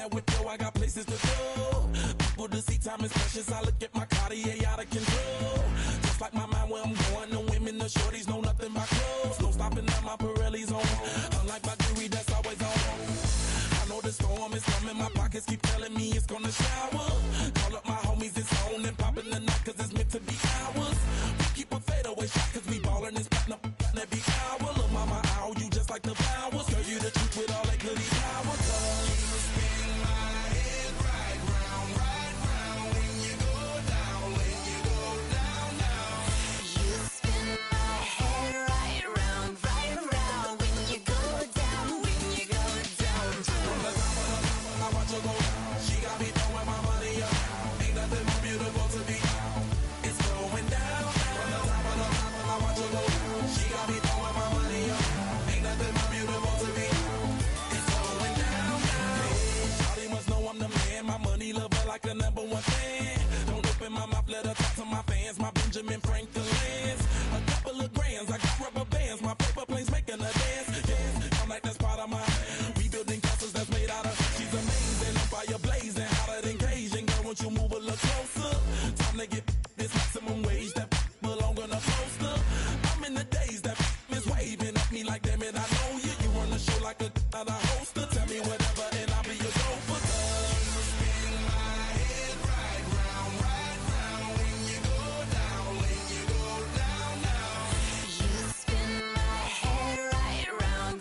that whip, yo, I got places to go. People to see, time is precious. I look at my Cartier out of control. Just like my mind where I'm going, the women, the shorties know nothing but clothes. No stopping at my Pirelli's on. Unlike my jewelry, that's always on. I know the storm is coming, my pockets keep telling me it's gonna shower. Call up my homies, it's on and popping the night, cause it's meant to be ours. We keep a fadeaway shot, cause we ballin' and spittin' up every hour. Look, mama, ow, you just like the flowers. Girl, you the truth with all that goody power. You spin my head right round when you go down, when you go down, down. You spin my head right round when you go down, when you go down. From the top of the top, I watch her go down. She got me throwing my money up. Ain't nothing more beautiful to be. It's going down. From the top of the top, I watch her go down. She got me throwing my money up. Ain't nothing more beautiful to be. It's going down, down. Hey, Shawty must know I'm the man. My money lover like a number one fan. Don't open my mouth, let her talk to my fans. My Benjamin Franklin's. A couple of grands, I got rubber bands. My paper planes making a dance. Yes, I'm like that's part of my rebuilding castles that's made out of. She's amazing, on fire blazing, hotter than Cajun. Girl, won't you move a little closer? Time to get this maximum wage that belong on a poster. I'm in the days that is waving at me like, damn it, I know you. You run the show like a hoster. Tell me whatever and I'll be your gopher. You spin my head right round when you go down, when you go down, down. You spin my head right round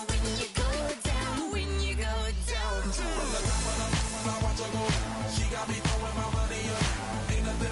when you go down, when you go down. From the top of the mountain, I watch her go down. She got me throwing my money up. Ain't nothing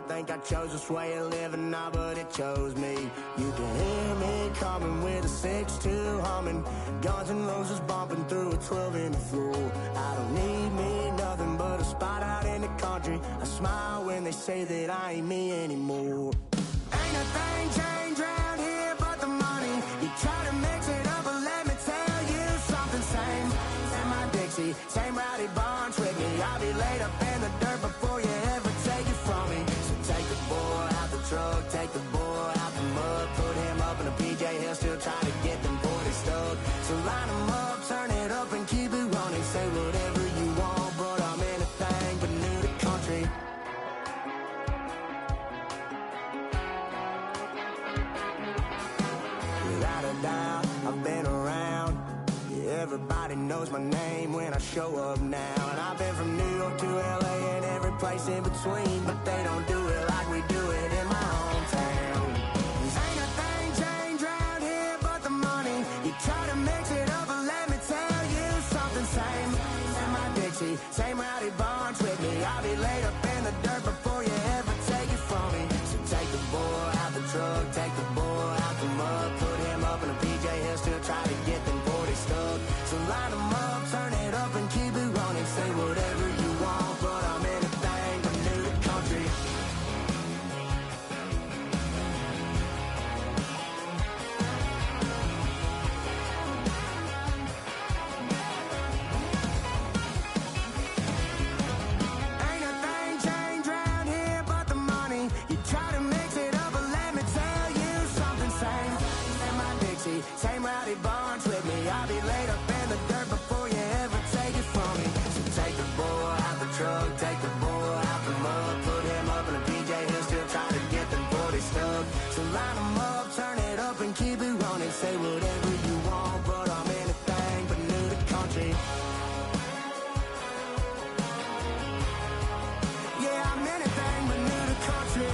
think I chose this way of living now, but it chose me. You can hear me coming with a 6-2 humming, Guns N' Roses bumping through a 12 in the floor. I don't need me nothing but a spot out in the country. I smile when they say that I ain't me anymore. Ain't a thing changed round here but the money. You try to mix it up, but let me tell you something. Same in my Dixie, same rowdy bunch with me. I'll be laid up in the dirt before you ever take it from me. So take the boy out the truck, take the boy out the mud, put him up in a PJ, he'll still try to get them 40 stuck. So line him up, turn it up and keep it running. Say whatever you want, but I'm anything but new to country. Without a doubt, I've been around. Yeah, everybody knows my name when I show up now. And I've been from New York to LA and every place in between, but they don't do it like we do it in my hometown. Ain't a thing changed round here but the money. You try to mix it up, but let me tell you something. Same in my Dixie, same rowdy bunch with me. I'll be laid up in the dirt before you ever take it from me. So take the boy out the truck, take the boy out the mud, put him up in a PJ, he'll still try to get them 40 stuck. So line them up, turn it up and keep it running. Say whatever you want, but I'm anything but new to country. Ain't a thing changed round here but the money. You try to mix it up, but let me tell you something. Same in my Dixie, same rowdy bunch with me. I'll be laid up in the dirt before you ever take it from me. So take the boy out the truck, take the boy out the mud, put him up in a PJ, he'll still try to get them 40 stuck. So line him up, turn it up and keep it running. Say whatever you want, but I'm anything but new to country. Yeah, I'm anything but new to country.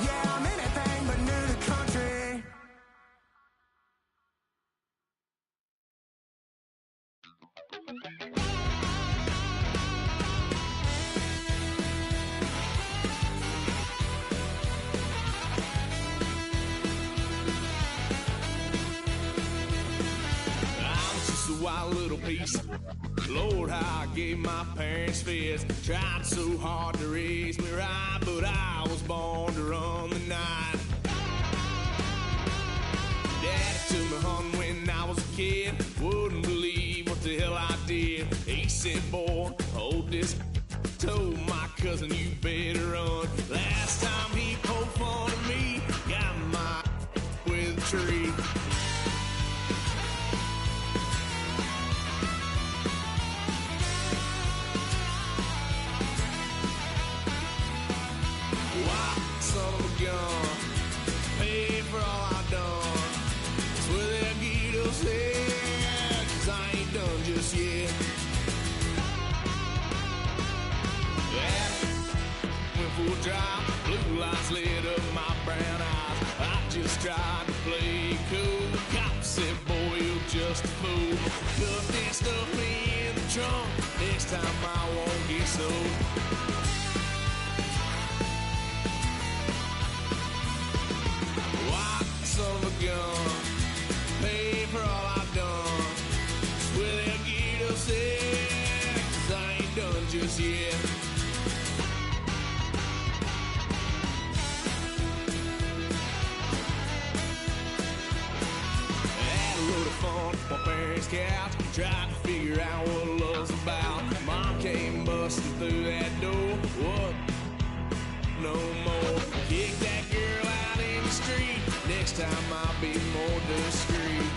Yeah, I'm anything but new to country. I was just a wild little piece. Lord, how I gave my parents fits. Tried so hard to raise me right, but I was born to run the night. Daddy took me hunting when I was a kid. Wouldn't believe what the hell I did. He said, boy, hold this. Told my cousin, you better run. Last time he poked fun at me, got my with a tree. Why, son of a gun, paid for all I done. Swear they'll get us here, 'cause I ain't done just yet. Yeah, went for a drive, blue lights lit up my brown eyes. I just tried to play cool. Cop said, boy, you're just a fool. Cuffed and stuffed me in the trunk. Next time I won't get sold. Why, son of a gun, paid for all I done. Swear they'll get us there, 'cause I ain't done just yet. Had a load of fun on my parents' couch, tried to figure out what love's about. Mom came busting through that door. What? No more. Kick that girl out in the street. Next time I'll be more discreet.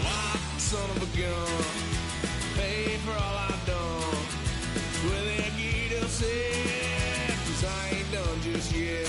Why, son of a gun, paid for all I done. Swear they'll get us here, 'cause I ain't done just yet.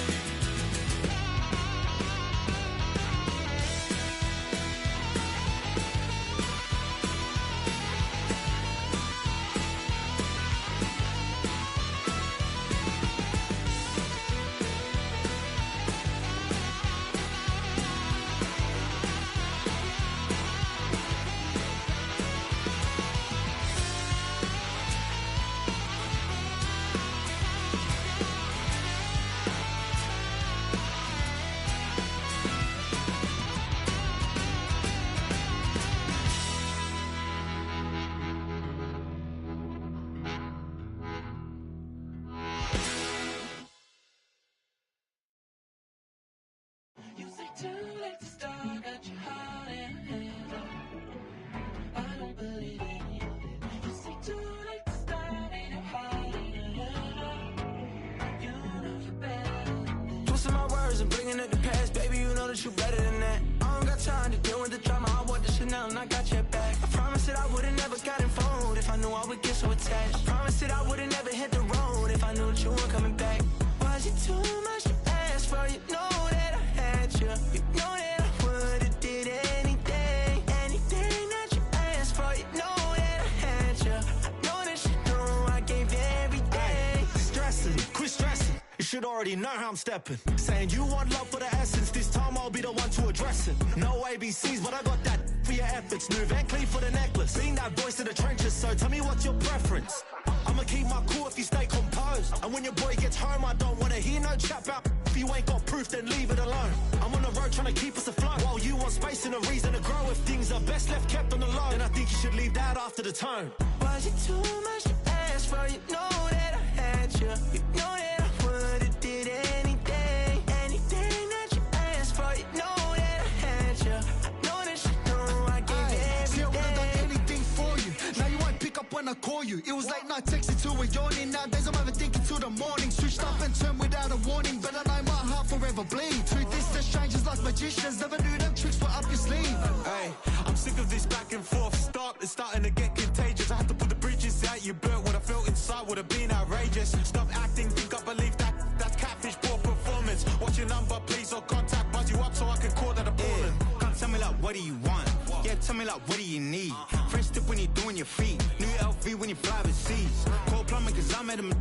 already know how I'm stepping. Saying you want love for the essence, this time I'll be the one to address it. No ABCs, but I got that for your ethics. New Van Cleef for the necklace. Being that voice in the trenches, so tell me what's your preference. I'ma keep my cool if you stay composed. And when your boy gets home, I don't wanna hear no chat about if you ain't got proof, then leave it alone. I'm on the road trying to keep us afloat, while you want space and a reason to grow. If things are best left kept on the low, then I think you should leave that after the tone. Was it too much to ask for? You know that I had you. You know that I would've did anything. Anything that you asked for. You know that I had you. I know that you know I gave you everything. See, I would've done anything for you. Now you won't pick up when I call you. It was late night texting till we're yawning. Nowadays I'm overthinking till the morning. Switched up and turned without a warning, but I know my heart forever bleed. Truth is that strangers like magicians. Never knew them tricks were up your sleeve. Hey, I'm sick of this back and forth. It's starting to get contagious. I had to put the bridges out. You burnt what I felt inside would have been outrageous. Stop acting, think I believe that's catfish, poor performance. What's your number, please, or contact, buzz you up so I can call that appalling. Come tell me like, what do you want? Yeah, tell me like, what do you need? Fresh tip when you're doing your feet. New LV when you fly overseas. Call plumbing cause I'm at them.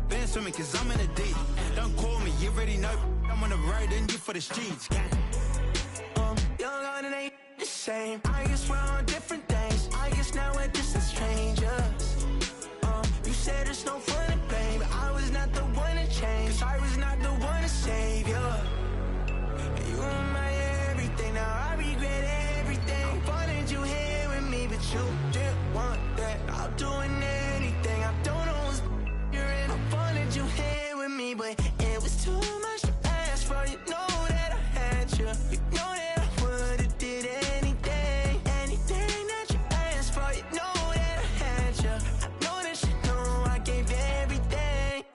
Been swimming cause I'm in a deep. Don't call me, you already know. I'm on the road and you for the streets. Young on it ain't the same. I guess we're on different things. I guess now we're distant strangers. You said it's no fun and pain, but I was not the one to change. 'Cause I was not the one to save you. And you were my everything. Now I regret everything. I wanted you here with me, but you didn't want that. I'm doing anything. I don't know what's you're in. I wanted you here with me, but it was too much to ask for. You know that I had you. You know that I would've did anything. Anything that you asked for. You know that I had you. I know that you know I gave you everything.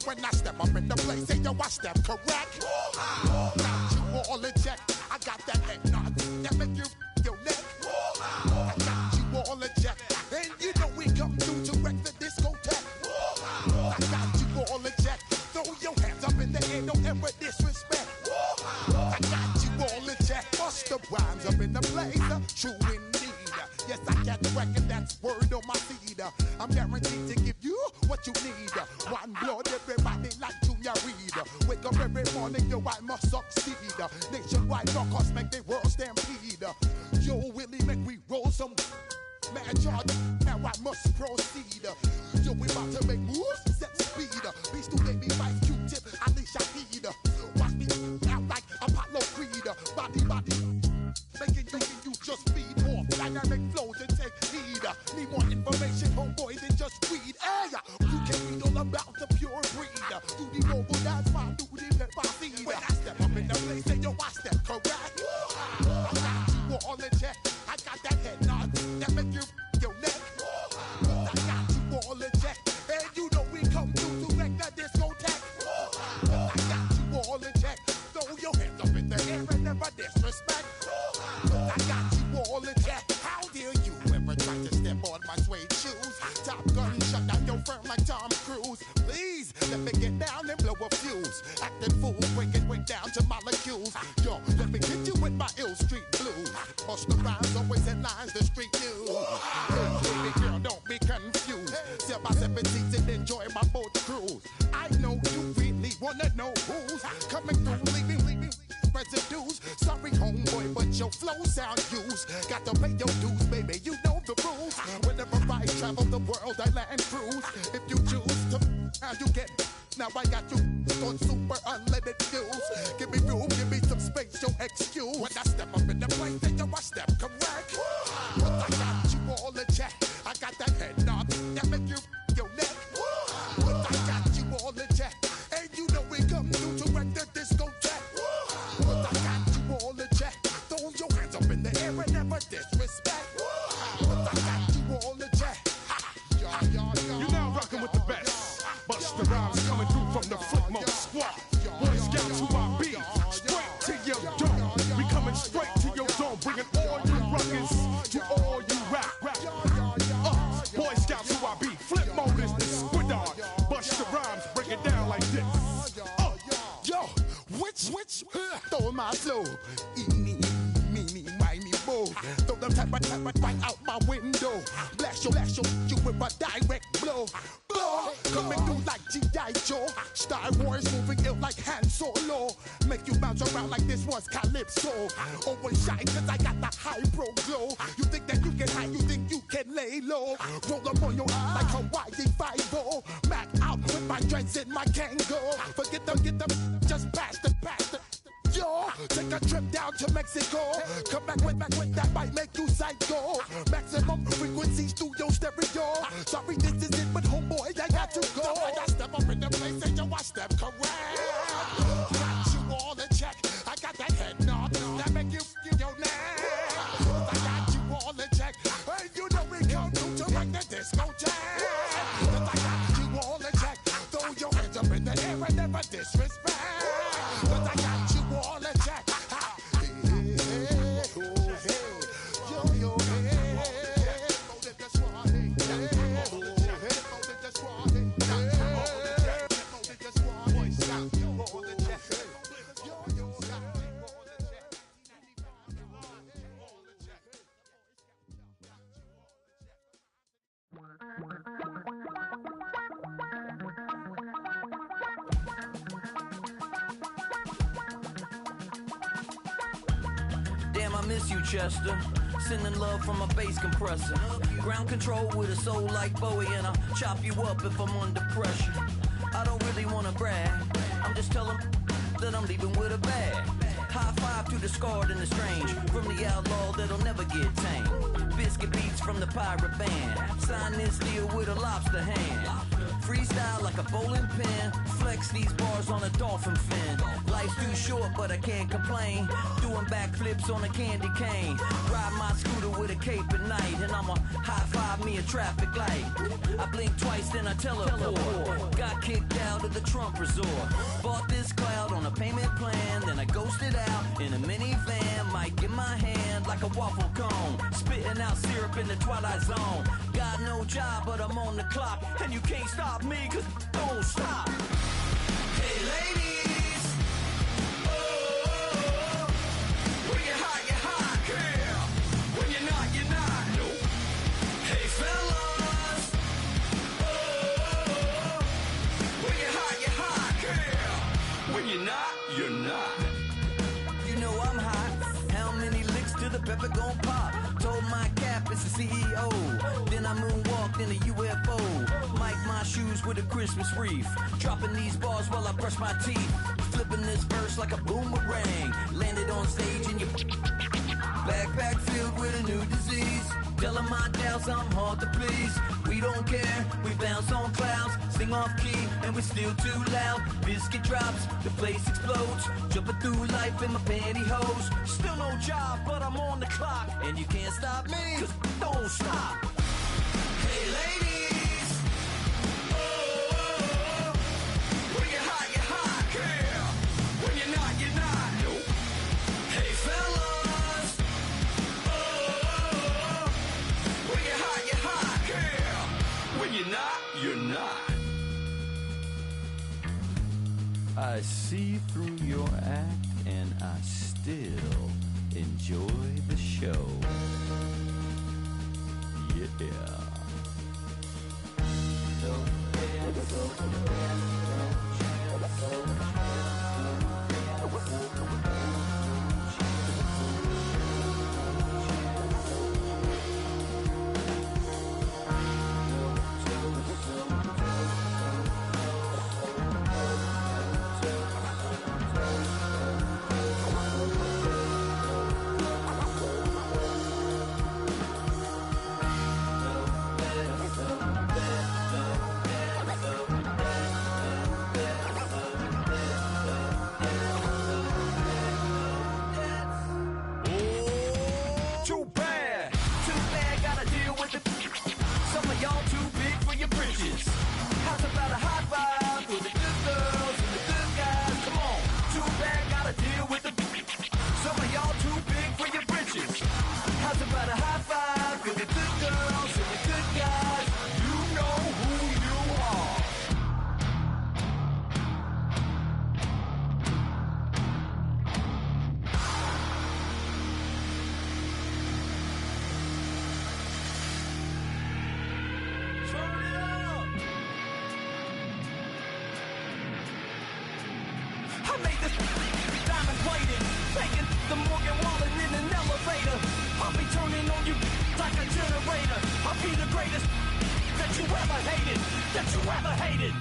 When I step up in the place, say yo, I step correct. Got you all in check. I got that head nod that make you your neck. I got you all in check, and you know we come through to wreck the discotheque. I got you all in check. Throw your hands up in the air, don't ever disrespect. I got you all in check. Bust the rhymes up in the place, true indeed. Yes, I got the record, that's word on my feed. I'm guaranteed to give you what you need. One blood, everybody like Junior Reed. Wake up every morning, yo, I must succeed. Nationwide rockers make the world stampede. Yo, Willie, make we roll some mad charge. Now I must proceed. Yo, we about to make moves, set speed. Beast to make me fight Q-tip, I need Shahid. Watch me out like Apollo Creed. Body, making you just feed off dynamic flows and take heed. Need more information, homeboy, than just read. Hey, you can read all about the pure breed. Do the mobile dance, my do the pepper seed. When I step up in the place, say yo, I step correct. I got you all in check. I got that head nod that make you your neck. I got you all in check, and you know we come through to wreck the discotheque. I got you all in check. Throw your hands up in the air and never disrespect. I got you all in check. How dare you ever try to step on my suede shoes? Top Gun shut down your firm like Tom Cruise. Please let me get down and blow a fuse. Acting fool, breaking way down to molecules. Yo, let me hit you with my ill street blues. Bust the rhymes, always headlines, the street news. Hey, baby girl, don't be confused. Step by 17 and enjoy my boat cruise. I know you really wanna know who's coming through, leaving residues. Sorry, homeboy, but your flow sound used. Got to pay your dues, baby, you know the rules. Whenever I travel the world, I land cruise. If you choose to, how you get. Now I got you on super unlimited views. Give me room, give me some space, your excuse. When I step up in the place, then I step correct. But I got you all in check. I got that head nod that make you your neck. But I got you all in check, and you know we come through to wreck the discotheque. But I got you all in check. Throw your hands up in the air and never disrespect. But I got you all in check. You're now rocking with the best. Bust the rhymes coming through from the footmost squad. Boy Scouts who I be. Straight to your door. We coming straight my flow. Eeny, meeny, miny, mo. Throw them type of right out my window. Blast you with a direct blow. Blow, coming through like G.I. Joe. Star Wars moving ill like Han Solo. Make you bounce around like this was Calypso. Overshine cause I got the high pro glow. You think that you can hide, you think you can lay low. Roll up on your eye like Hawaii 5-0. Mac out with my dreads in my Kango. Forget them, get them, just pass the. Yo, take a trip down to Mexico. Come back with that might make you psycho. Maximum frequencies through your stereo. Sorry, this is it, but homeboy, I got to go. I got step up in the place and you watch them correct. Got you all in check. I got that head nod that make you give your neck. I got you all in check. And you know we come through to rock the disco jack. I got you all in check. Throw your hands up in the air and never disrespect. I got you all in check. I miss you, Chester. Sending love from a bass compressor. Ground control with a soul like Bowie, and I'll chop you up if I'm under pressure. I don't really wanna brag. I'm just telling that I'm leaving with a bag. High five to the scarred and the strange. From the outlaw that'll never get tamed. Biscuit beats from the pirate band. Sign this deal with a lobster hand. Freestyle like a bowling pin. Flex these bars on a dolphin fin. Life's too short, but I can't complain. Doing backflips on a candy cane. Ride my scooter with a cape at night. And I'ma high five me a traffic light. I blink twice, then I teleport. Got kicked out of the Trump resort. Bought this cloud on a payment plan. Then I ghosted out in a minivan. Mic in my hand like a waffle cone. Spitting out syrup in the twilight zone. Got no job, but I'm on the clock. And you can't stop me, cause don't stop. Hey ladies, oh, when you're hot, girl. When you're not, no. Hey fellas, oh, when you're hot, girl. When you're not, you're not. You know I'm hot. How many licks till the pepper gon' pop? Told my cap it's the CEO. Then I moonwalked in a UFO. Mic my shoes with a Christmas wreath. Dropping these bars while I brush my teeth. Flipping this verse like a boomerang. Landed on stage in your backpack filled with a new disease. Telling my doubts I'm hard to please. We don't care, we bounce on clouds. Sing off key and we're still too loud. Biscuit drops, the place explodes. Jumping through life in my pantyhose. Still no job, but I'm on the clock. And you can't stop me, cause don't stop. Hey ladies, oh, when you're hot, girl. When you're not, no. Hey fellas, oh, when you're hot, girl. When you're not, you're not. I see through your act and I still enjoy the show. Yeah. I made this diamond plated, taking the Morgan Wallen in an elevator. I'll be turning on you like a generator. I'll be the greatest that you ever hated, that you ever hated.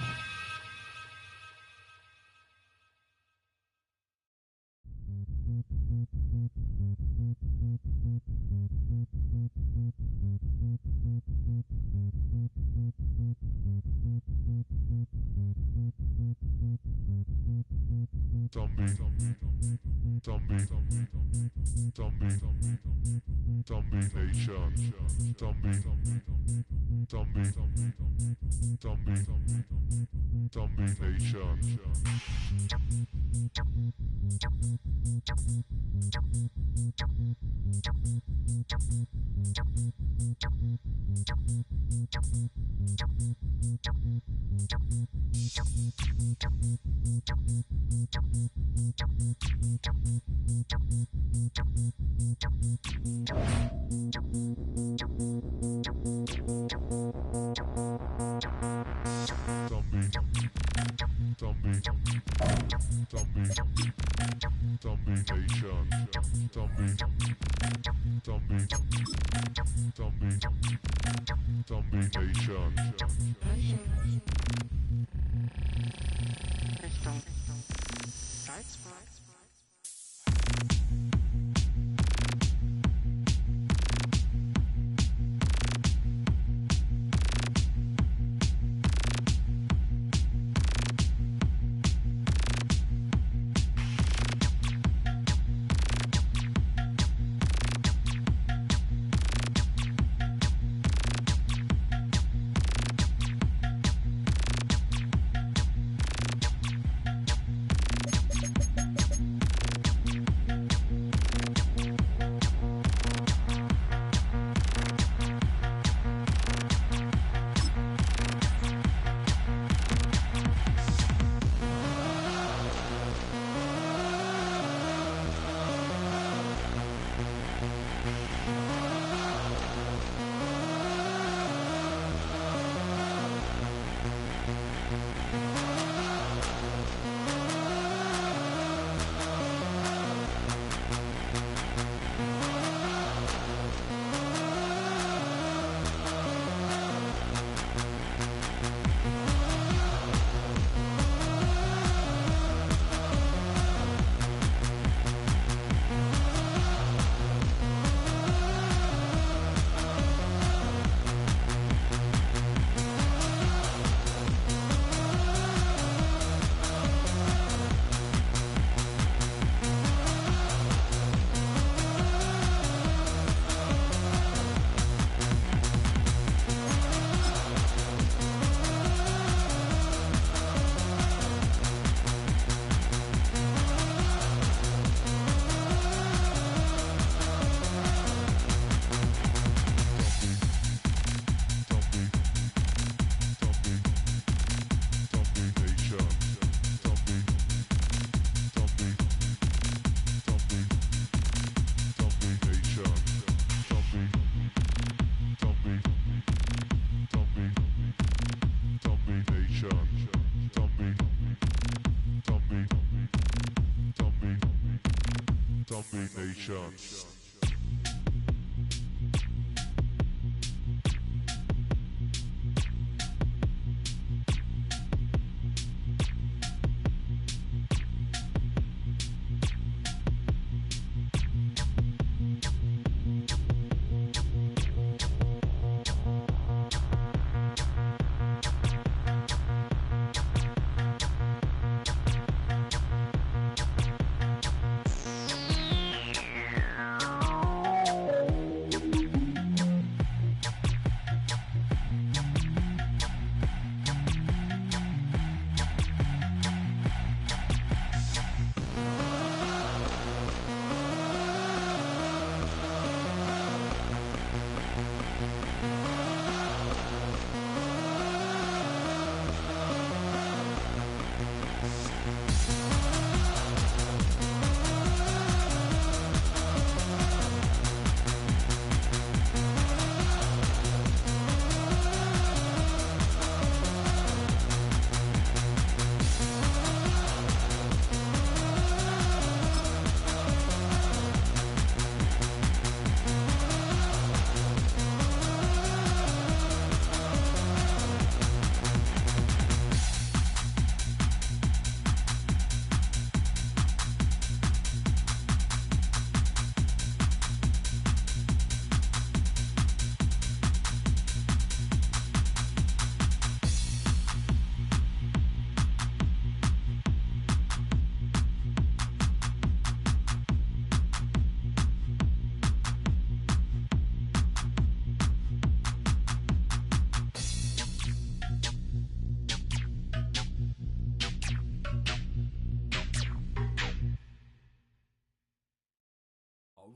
Zombie Nation. Zombie Nation.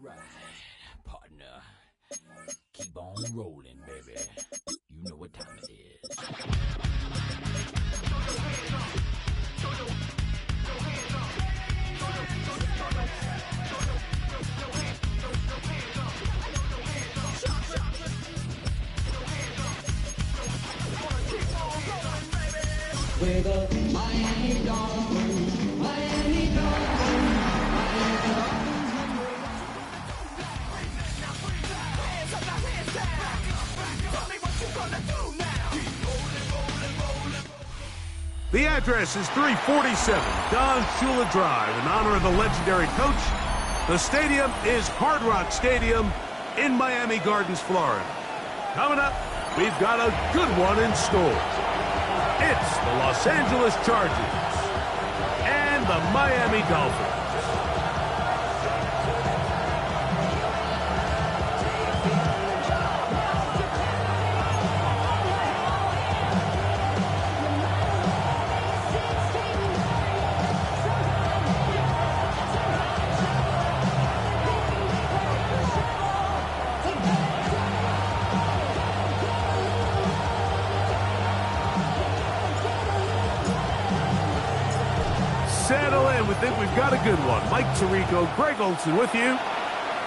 right, partner. Keep on rolling, baby. You know what time it is. We're the Miami Dolphins, Miami Dolphins, Miami Dolphins. Hands up, now hands down. Tell me what you gonna do now. Keep rolling, rolling, rolling. The address is 347 Don Shula Drive in honor of the legendary coach. The stadium is Hard Rock Stadium in Miami Gardens, Florida. Coming up, we've got a good one in store. It's the Los Angeles Chargers and the Miami Dolphins. Settle in. We think we've got a good one. Mike Tirico, Greg Olson with you.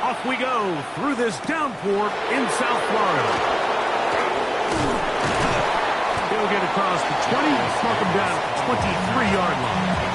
Off we go through this downpour in South Florida. He'll get across the 20, knock him down at the 23-yard line.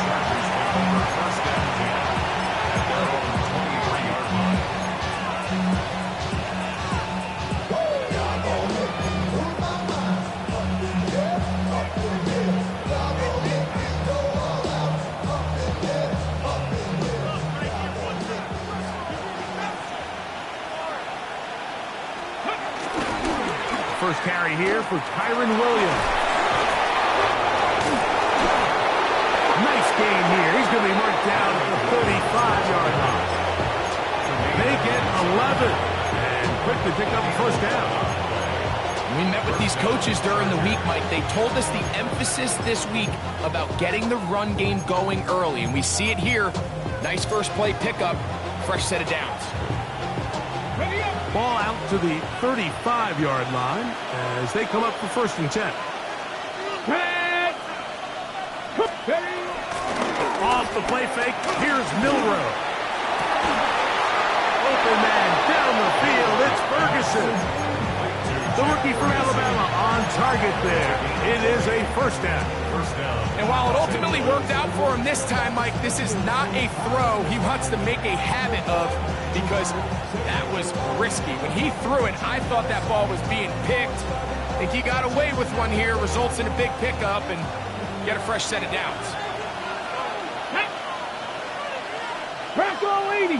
First carry here for Kyron Williams. Nice gain here. He's going to be marked down at the 35-yard line. They get 11 and quickly pick up the first down. We met with these coaches during the week, Mike. They told us the emphasis this week about getting the run game going early, and we see it here. Nice first play pickup, fresh set of downs. Ball out to the 35-yard line as they come up for 1st and 10. Off the play fake, here's Milroe. Open man down the field, it's Ferguson. The rookie from Alabama on target there. It is a first down. And while it ultimately worked out for him this time, Mike, this is not a throw he wants to make a habit of, because that was risky. When he threw it, I thought that ball was being picked. I think he got away with one here, results in a big pickup, and get a fresh set of downs. Crack all 80.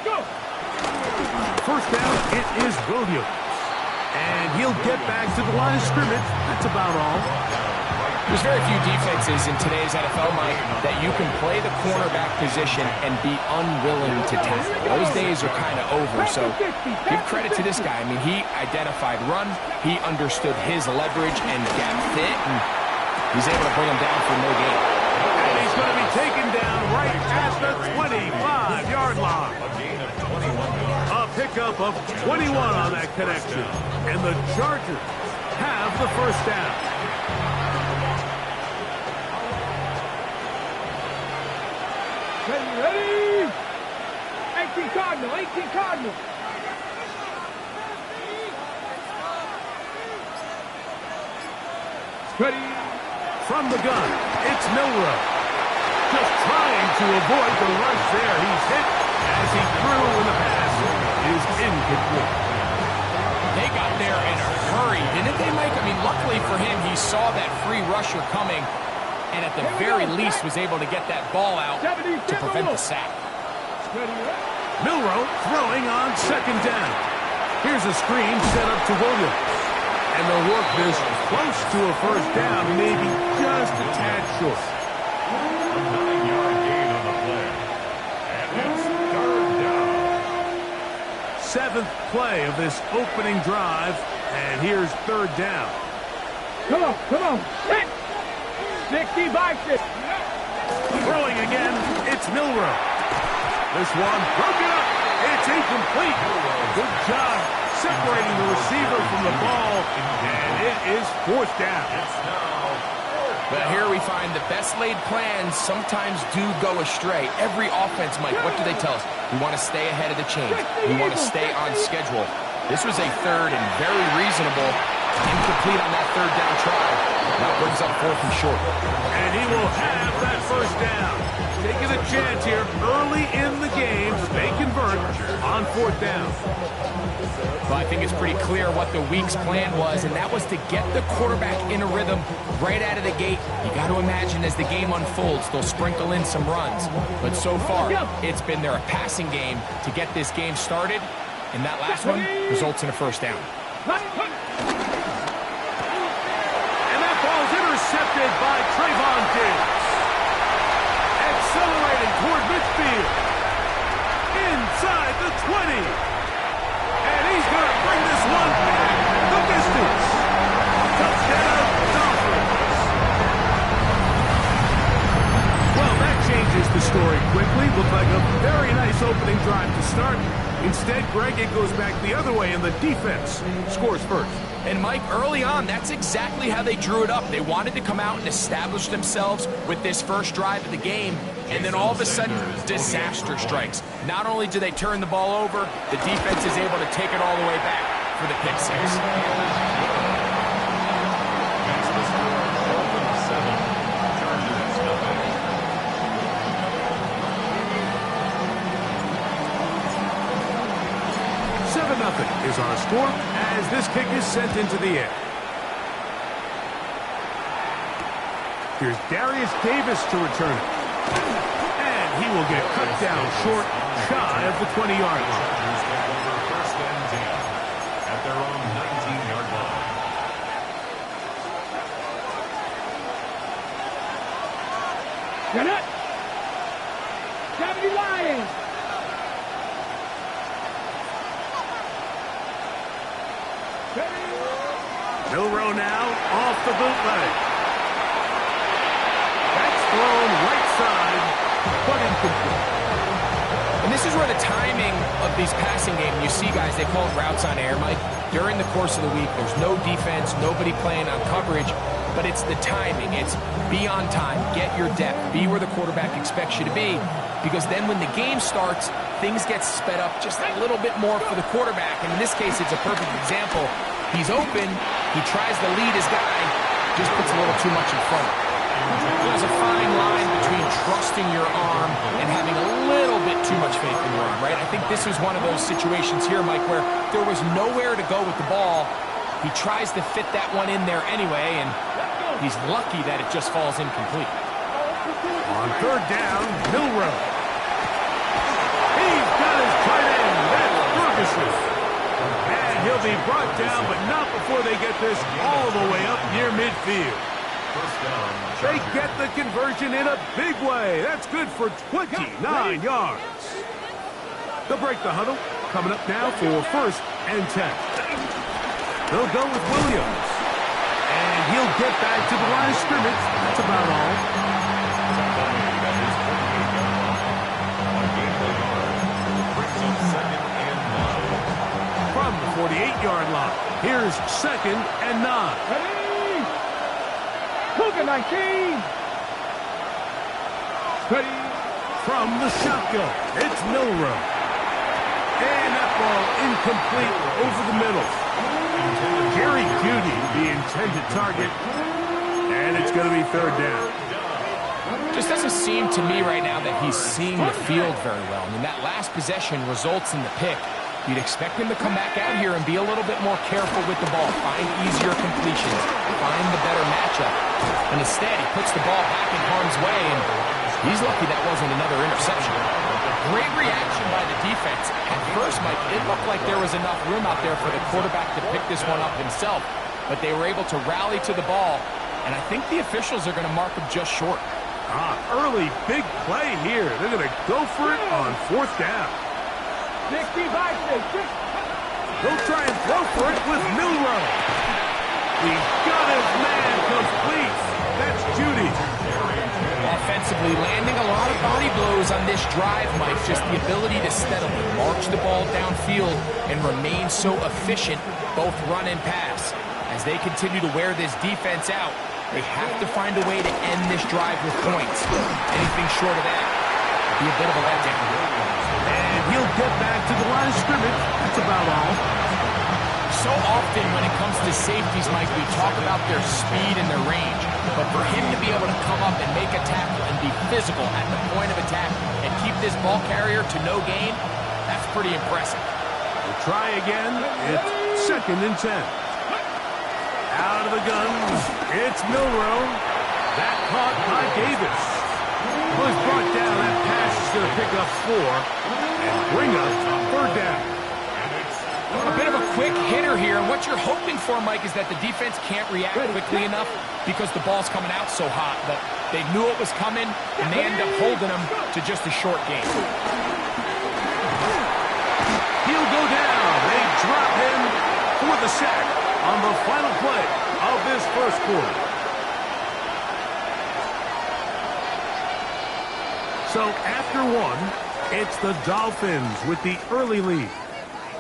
Go. First down, it is Williams. And he'll get back to the line of scrimmage. That's about all. There's very few defenses in today's NFL, Mike, that you can play the cornerback position and be unwilling to tackle. Those days are kind of over, so give credit to this guy. I mean, he identified run, he understood his leverage and gap fit, and he's able to bring him down for no gain. And he's going to be taken down right at the 25-yard line. A pickup of 21 on that connection. And the Chargers have the first down. Ready? 18 Cardinal, 18 Cardinal. Ready? From the gun, it's Milroe. Just trying to avoid the rush there. He's hit as he threw, and the pass is incomplete. They got there in a hurry, didn't they, Mike? I mean, luckily for him, he saw that free rusher coming, and at the very least was able to get that ball out to prevent the sack. Milroe throwing on 2nd down. Here's a screen set up to Williams. And they'll work this close to a first down, maybe just a tad short. A 9-yard gain on the play. And it's 3rd down. 7th play of this opening drive, and here's 3rd down. Come on, come on. Hit. 60 by 6. Throwing again, it's Milroe. This one broken up. It's incomplete. Good job separating the receiver from the ball, and it is 4th down. But here we find the best laid plans sometimes do go astray. Every offense, Mike, what do they tell us? We want to stay ahead of the chains. We want to stay on schedule. This was a 3rd and very reasonable, incomplete on that 3rd down try. That brings up 4th and short. And he will have that 1st down. Taking a chance here early in the game. They convert on 4th down. Well, I think it's pretty clear what the week's plan was, and that was to get the quarterback in a rhythm right out of the gate. You got to imagine as the game unfolds, they'll sprinkle in some runs. But so far, it's been their passing game to get this game started, and that last one results in a 1st down. And that ball's intercepted by Trayvon Diggs. Accelerating toward midfield. Inside the 20. And he's going to bring this one back the distance. Touchdown, Dolphins. Well, that changes the story quickly. Looked like a very nice opening drive to start. Instead, Greg, it goes back the other way, and the defense scores first. And, Mike, early on, that's exactly how they drew it up. They wanted to come out and establish themselves with this first drive of the game, and then all of a sudden, disaster strikes. Not only do they turn the ball over, the defense is able to take it all the way back for the pick 6. Nothing is our score as this kick is sent into the air. Here's Darius Davis to return it. And he will get cut down short, shy of the 20-yard line. 1st and 10 at their own 19-yard line. Get it! 70 Lions! Milroe now off the bootleg. That's thrown right side, but incomplete. And this is where the timing of these passing games, you see guys, they call it routes on air, Mike. During the course of the week, there's no defense, nobody playing on coverage, but it's the timing. It's be on time, get your depth, be where the quarterback expects you to be, because then when the game starts, things get sped up just a little bit more for the quarterback. And in this case, it's a perfect example. He's open, he tries to lead his guy, just puts a little too much in front. There's a fine line between trusting your arm and having a little bit too much faith in your arm, right? I think this was one of those situations here, Mike, where there was nowhere to go with the ball. He tries to fit that one in there anyway, and he's lucky that it just falls incomplete. On 3rd down, Milroe. He's got his tight end. That's Ferguson. And he'll be brought down, but not before they get this all the way up near midfield. They get the conversion in a big way. That's good for 29 yards. They'll break the huddle. Coming up now for 1st and 10. They'll go with Williams. And he'll get back to the line of scrimmage. That's about all. From the 48-yard line, here's 2nd and 9. Ready? Cougar 19. Ready? From the shotgun, it's Milroe. And that ball incomplete over the middle. Jerry Jeudy, the intended target. And it's going to be 3rd down. Just doesn't seem to me right now that he's seeing the field very well. I mean, that last possession results in the pick. You'd expect him to come back out here and be a little bit more careful with the ball, find easier completions, find the better matchup. And instead, he puts the ball back in harm's way, and he's lucky that wasn't another interception. Great reaction by the defense. At first, Mike, it looked like there was enough room out there for the quarterback to pick this one up himself, but they were able to rally to the ball, and I think the officials are going to mark him just short. Early big play here. They're going to go for it on 4th down. 65. They'll try and throw for it with Milroe. He got his man complete. That's Judy. Offensively, landing a lot of body blows on this drive, Mike. Just the ability to steadily march the ball downfield and remain so efficient, both run and pass. As they continue to wear this defense out, they have to find a way to end this drive with points. Anything short of that would be a bit of a letdown. And he'll get back to the line of scrimmage. That's about all. So often when it comes to safeties, Mike, we talk about their speed and their range. But for him to be able to come up and make a tackle and be physical at the point of attack and keep this ball carrier to no gain, that's pretty impressive. We'll try again. It's 2nd and 10. Out of the gun, it's Milrow. That caught by Davis. Was brought down. That pass is going to pick up 4 and bring up 3rd down. A bit of a quick hitter here, and what you're hoping for, Mike, is that the defense can't react quickly enough because the ball's coming out so hot, but they knew it was coming, and they end up holding them to just a short game. He'll go down. They drop him for the sack on the final play of this first quarter. So after 1, it's the Dolphins with the early lead.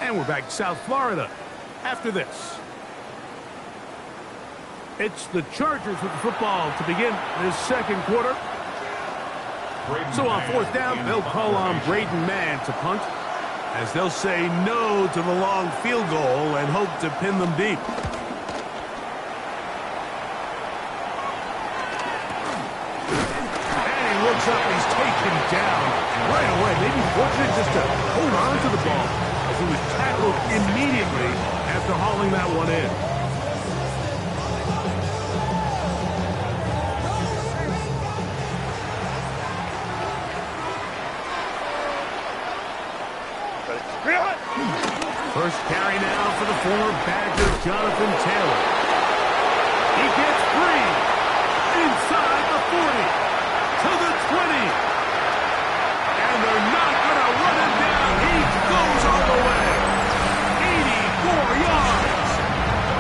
And we're back to South Florida after this. It's the Chargers with the football to begin this second quarter. So on 4th down, they'll call on Braden Mann to punt, as they'll say no to the long field goal and hope to pin them deep. And he looks up, he's taken down right away. Maybe fortunate just to hold on to the ball, as he was tackled immediately after hauling that one in. First carry now for the former Badger, Jonathan Taylor. He gets free inside the 40 to the 20. And they're not going to run him down. He goes all the way. 84 yards.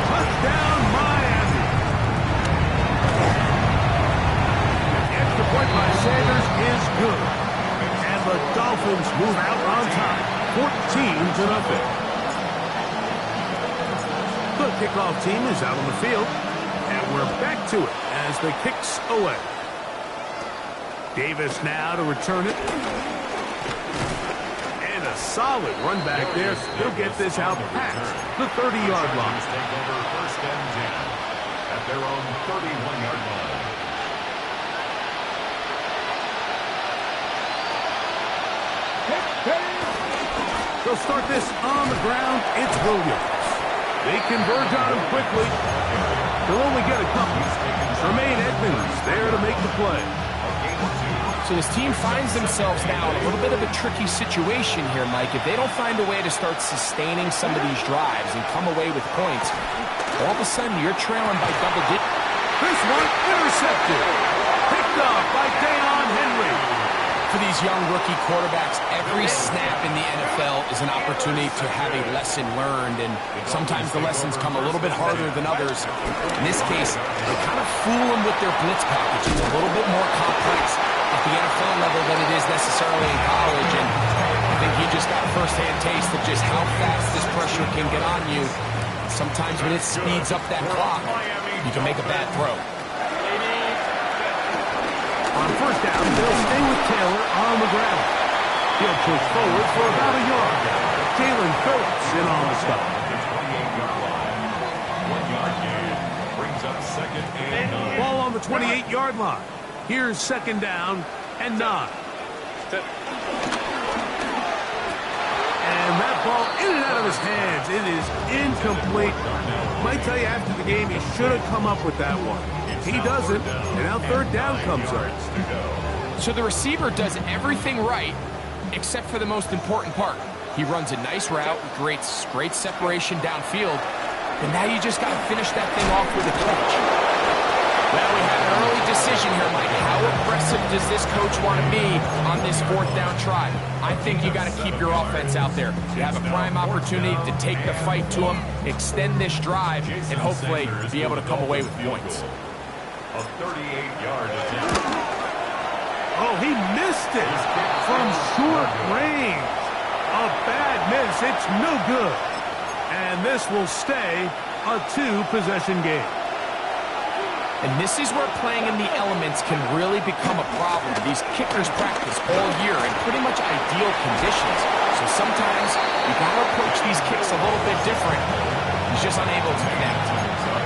Touchdown, Miami. The extra point by Sanders is good. And the Dolphins move out on top, 14-0. The kickoff team is out on the field, and we're back to it as the kick's away. Davis now to return it. And a solid run back there. He'll get this out past the 30-yard line. Take over 1st and 10 at their own 31-yard line. They'll start this on the ground. It's Williams. They converge on him quickly. They'll only get a couple. Tremaine Edmonds there to make the play. So this team finds themselves now in a little bit of a tricky situation here, Mike. If they don't find a way to start sustaining some of these drives and come away with points, all of a sudden you're trailing by double digits. This one intercepted. Picked up by Deion Henry. For these young rookie quarterbacks, every snap in the NFL is an opportunity to have a lesson learned, and sometimes the lessons come a little bit harder than others. In this case, they kind of fool them with their blitz package. It's a little bit more complex at the NFL level than it is necessarily in college, and I think he just got a first-hand taste of just how fast this pressure can get on you. Sometimes when it speeds up that clock, you can make a bad throw. On 1st down, they'll stay with Taylor on the ground. He'll push forward for about a yard. Jalen Phillips in on the stop. 28-yard line. 1-yard gain brings up 2nd and 9. Ball on the 28-yard line. Here's 2nd down and 9. And that ball in and out of his hands. It is incomplete. Might tell you after the game he should have come up with that one. He doesn't, and now 3rd down comes up. So the receiver does everything right, except for the most important part. He runs a nice route, great separation downfield, but now you just got to finish that thing off with a catch. Well, we have an early decision here, Mike. How aggressive does this coach want to be on this 4th down try? I think you got to keep your offense out there. You have a prime opportunity to take the fight to them, extend this drive, and hopefully be able to come away with points. A 38-yard attempt. Oh, he missed it from short range. A bad miss. It's no good. And this will stay a 2-possession game. And this is where playing in the elements can really become a problem. These kickers practice all year in pretty much ideal conditions. So sometimes you got to approach these kicks a little bit different. He's just unable to connect.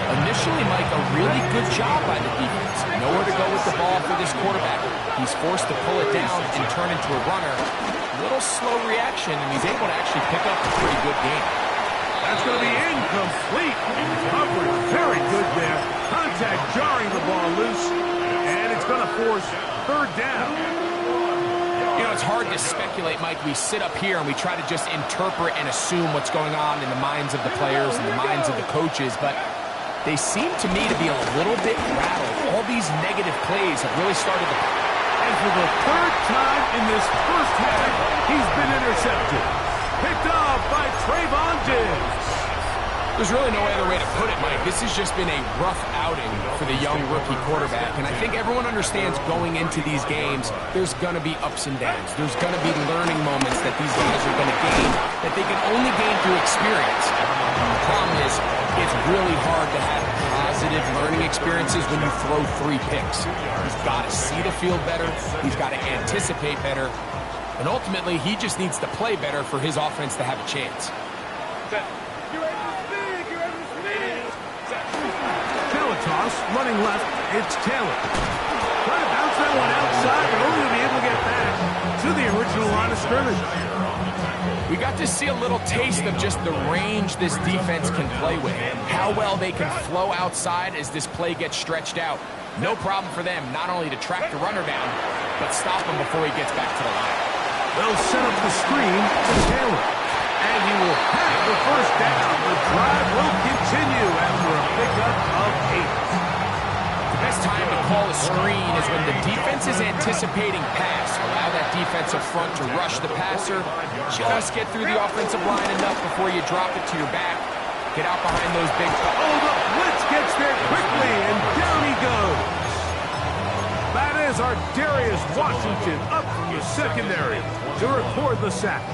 Initially, Mike, a really good job by the defense. Nowhere to go with the ball for this quarterback. He's forced to pull it down and turn into a runner. A little slow reaction, and he's able to actually pick up a pretty good game. That's going to be incomplete. Coverage very good there. Contact jarring the ball loose, and it's going to force third down. You know, it's hard to speculate, Mike. We sit up here and we try to just interpret and assume what's going on in the minds of the players and the minds of the coaches, but they seem to me to be a little bit rattled. All these negative plays have really started to... And for the third time in this first half, he's been intercepted. Picked off by Trayvon Diggs. There's really no other way to put it, Mike. This has just been a rough outing for the young rookie quarterback, and I think everyone understands going into these games, there's going to be ups and downs. There's going to be learning moments that these guys are going to gain that they can only gain through experience. The problem is, it's really hard to have positive learning experiences when you throw 3 picks. He's got to see the field better. He's got to anticipate better. And ultimately, he just needs to play better for his offense to have a chance. Taylor toss, running left, it's Taylor. Trying to bounce that one outside, but only to be able to get back to the original line of scrimmage. We got to see a little taste of just the range this defense can play with. How well they can flow outside as this play gets stretched out. No problem for them not only to track the runner down, but stop him before he gets back to the line. They'll set up the screen to Taylor. And he will have the first down. The drive will continue after a pickup of 8. The best time to call a screen is when the defense is anticipating pass. Allow that defensive front to rush the passer. Just get through the offensive line enough before you drop it to your back. Get out behind those big... Oh, the blitz gets there quickly, and down he goes. That is our Darius Washington up from the secondary to record the sack.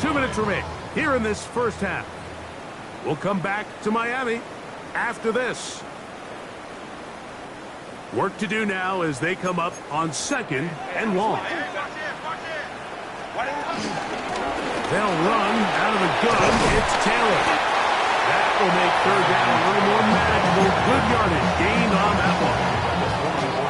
2 minutes remain here in this first half. We'll come back to Miami after this. Work to do now as they come up on 2nd and long. They'll run out of the gun. It's Taylor. That will make third down a little more manageable. Good yardage gained on that one.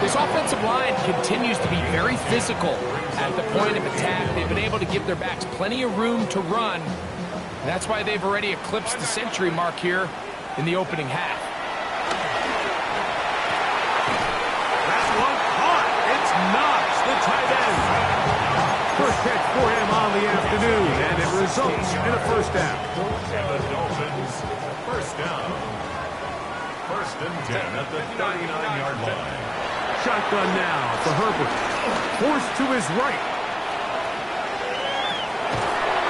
This offensive line continues to be very physical at the point of attack. They've been able to give their backs plenty of room to run. And that's why they've already eclipsed the century mark here in the opening half. That one caught. It's Knox, the tight end. First catch for him on the afternoon, and it results in a first down. And the Dolphins, first down. 1st and 10 at the 39-yard line. Shotgun now for Herbert. Forced to his right.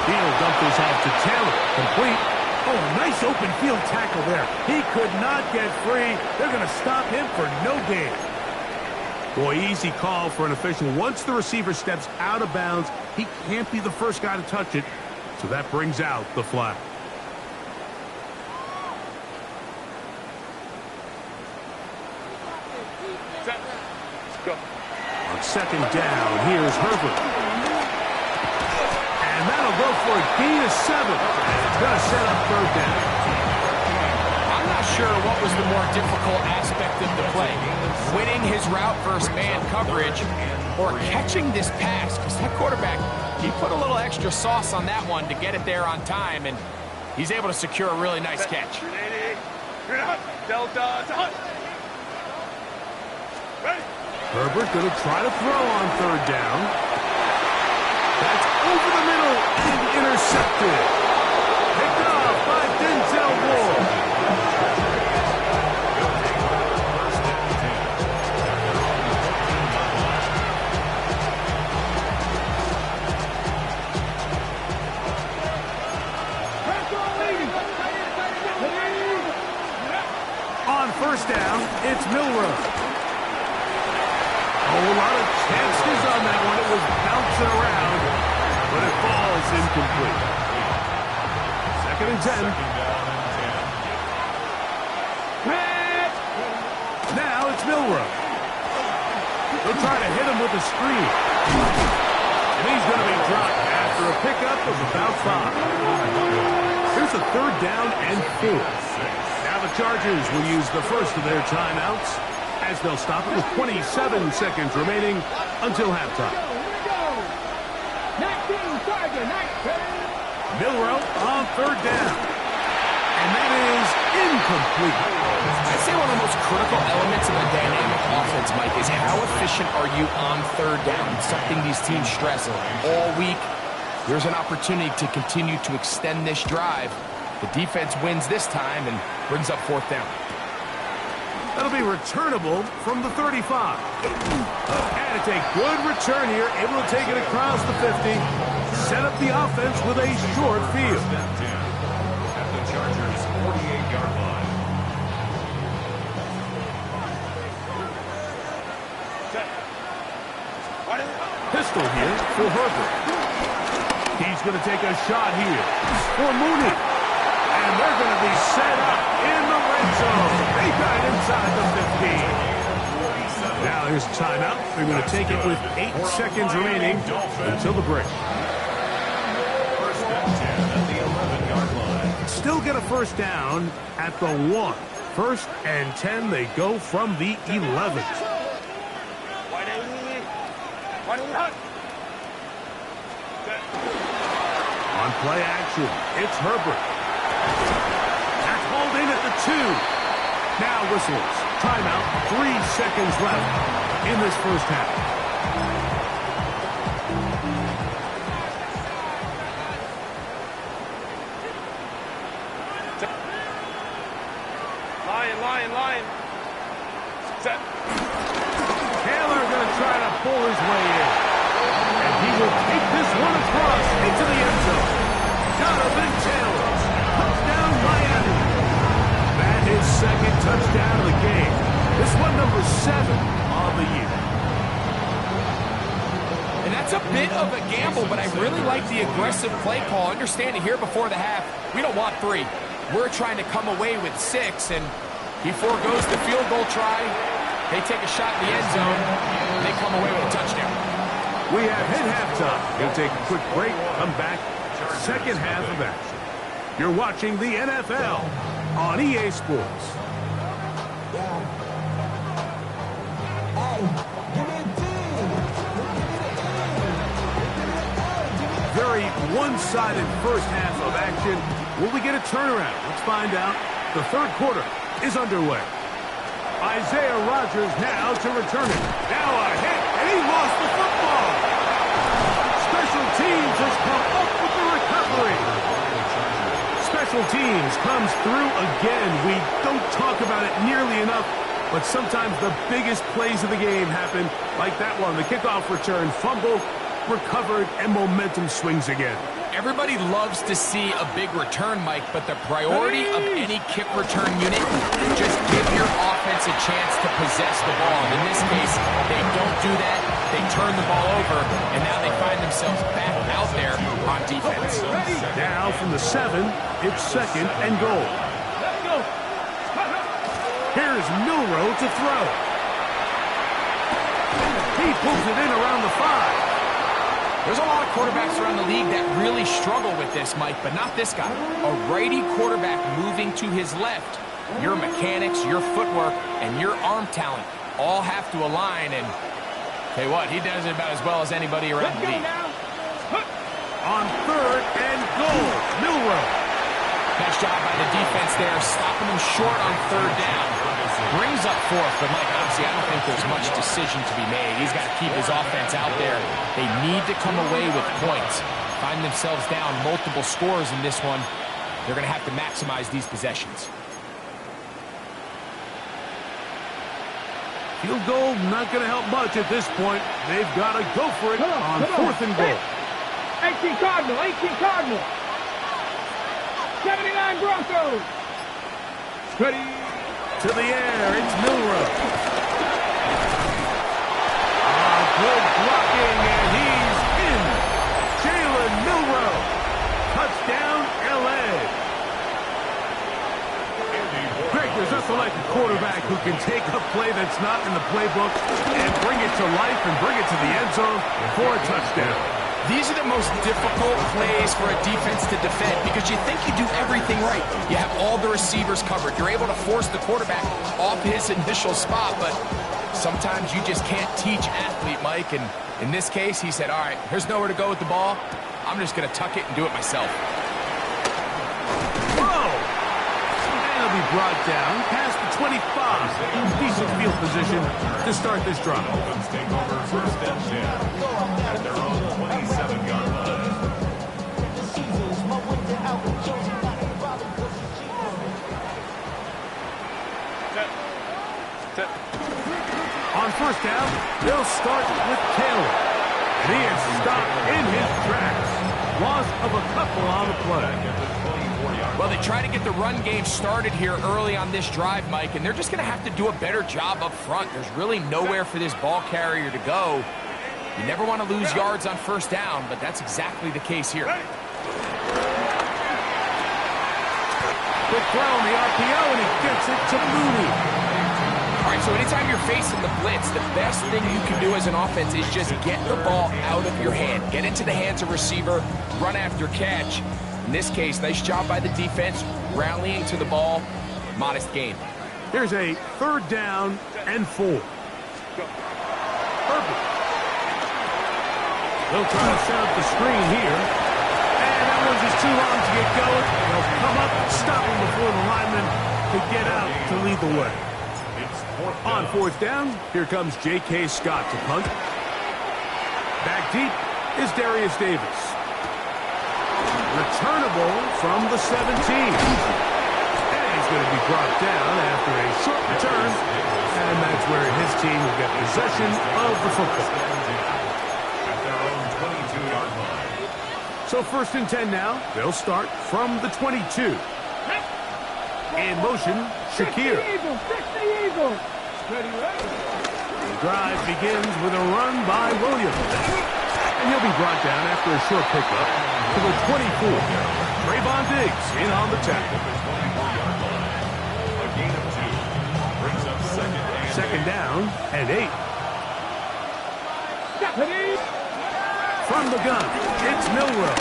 He'll dump this off to Taylor. Complete. Oh, a nice open field tackle there. He could not get free. They're going to stop him for no gain. Boy, easy call for an official. Once the receiver steps out of bounds, he can't be the first guy to touch it. So that brings out the flag. On 2nd down, here's Herbert. And that'll go for a gain of 7. And it's going to set up third down. I'm not sure what was the more difficult aspect of the play. Winning his route versus man coverage or catching this pass. Because that quarterback, he put a little extra sauce on that one to get it there on time. And he's able to secure a really nice catch. Herbert going to try to throw on third down. That's over the middle and intercepted. Picked off by Denzel Ward. On first down, it's Milroe. Oh, a lot of chances on that one. It was bouncing around, but it falls incomplete. Second and 10. Now it's Milroe. They'll try to hit him with a screen. And he's going to be dropped after a pickup of about 5. Here's a third down and 4. Now the Chargers will use the first of their timeouts as they'll stop it with 27 seconds remaining until halftime. 19, Charger, 19. Milroe on third down. And that is incomplete. I'd say one of the most critical elements of a dynamic offense, Mike, is how efficient are you on third down? Something these teams stress all week. Here's an opportunity to continue to extend this drive. The defense wins this time and brings up fourth down. That'll be returnable from the 35. And it's a good return here, able to take it across the 50. Set up the offense with a short field. At the Chargers' 48-yard line. Pistol here for Herbert. He's going to take a shot here for Mooney. And they're going to be set up in the red zone. They got it inside the 15. Now here's a timeout. They're going to take it with 8 seconds remaining until the break. First and 10 at the 11-yard line. Still get a first down at the 1. First and 10, they go from the 11. On play action, it's Herbert. That's hauled in at the 2. Now whistles. Timeout. 3 seconds left in this first half. Lion. Set. Taylor going to try to pull his way in. And he will take this one across into the end zone. Jonathan Taylor. Touchdown, Miami. That is second touchdown of the game. This one number 7 on the year. And that's a bit of a gamble, but I really like the aggressive play call. Understanding here before the half, we don't want 3. We're trying to come away with 6, and he foregoes the field goal try. They take a shot in the end zone. They come away with a touchdown. We have hit halftime. Going to take a quick break. Come back. Second half of action. You're watching the NFL on EA Sports. Very one-sided first half of action. Will we get a turnaround? Let's find out. The third quarter is underway. Isaiah Rodgers now to return it. Now a hit, and he lost the football. Special teams has come up with the recovery. Special teams comes through again. We don't talk about it nearly enough, but sometimes the biggest plays of the game happen like that one. The kickoff return, fumble, recovered, and momentum swings again. Everybody loves to see a big return, Mike, but the priority of any kick return unit, just give your offense a chance to possess the ball. And in this case, they don't do that. They turn the ball over, and now they find themselves back out there on defense. Now from the 7, it's second and goal. Here's Milroe to throw. He pulls it in around the 5. There's a lot of quarterbacks around the league that really struggle with this, Mike, but not this guy. A righty quarterback moving to his left. Your mechanics, your footwork, and your arm talent all have to align, and tell you what, he does it about as well as anybody around the league. On third and goal, Milroe. Nice job by the defense there, stopping him short on third down. Brings up fourth, but Mike, honestly, I don't think there's much decision to be made. He's got to keep his offense out there. They need to come away with points. Find themselves down multiple scores in this one. They're going to have to maximize these possessions. Field goal not going to help much at this point. They've got to go for it on fourth and goal. 18 Cardinal, 18 Cardinal. 79 Broncos. Ready. to the air. It's Milroe. Good blocking, and he's in. Jalen Milroe. Touchdown, L.A. Greg, there's nothing like a quarterback who can take a play that's not in the playbook and bring it to life and bring it to the end zone for a touchdown. These are the most difficult plays for a defense to defend because you think you do everything right. You have all the receivers covered. You're able to force the quarterback off his initial spot, but sometimes you just can't teach athlete, Mike. And in this case, he said, all right, there's nowhere to go with the ball. I'm just going to tuck it and do it myself. Whoa! And he'll be brought down past the 25. Decent field position to start this drive. Let's take over first and 10 at their own 27-yard line. On first down, they'll start with Taylor. And he is stopped in his tracks. Loss of a couple on the play. Well, they try to get the run game started here early on this drive, Mike, and they're just going to have to do a better job up front. There's really nowhere for this ball carrier to go. You never want to lose yards on first down, but that's exactly the case here. Quick throw on the RPO, and he gets it to Mooney. All right, so anytime you're facing the blitz, the best thing you can do as an offense is just get the ball out of your hand. Get into the hands of receiver, run after catch. In this case, nice job by the defense, rallying to the ball. Modest gain. Here's a third down and 4. Herbert. They'll try to set up the screen here. And that one's just too long to get going. They'll come up and stop him before the lineman could get out to lead the way. On fourth down, here comes J.K. Scott to punt. Back deep is Darius Davis. Returnable from the 17. And he's going to be brought down after a short return. And that's where his team will get possession of the football. At their own 22-yard line. So first and 10 now. They'll start from the 22. In motion, Shakir. The drive begins with a run by Williams. And he'll be brought down after a short pickup to the 24. Trayvon Diggs in on the tackle. A gain of 2 brings up second down and 8. From the gun, it's Milroe.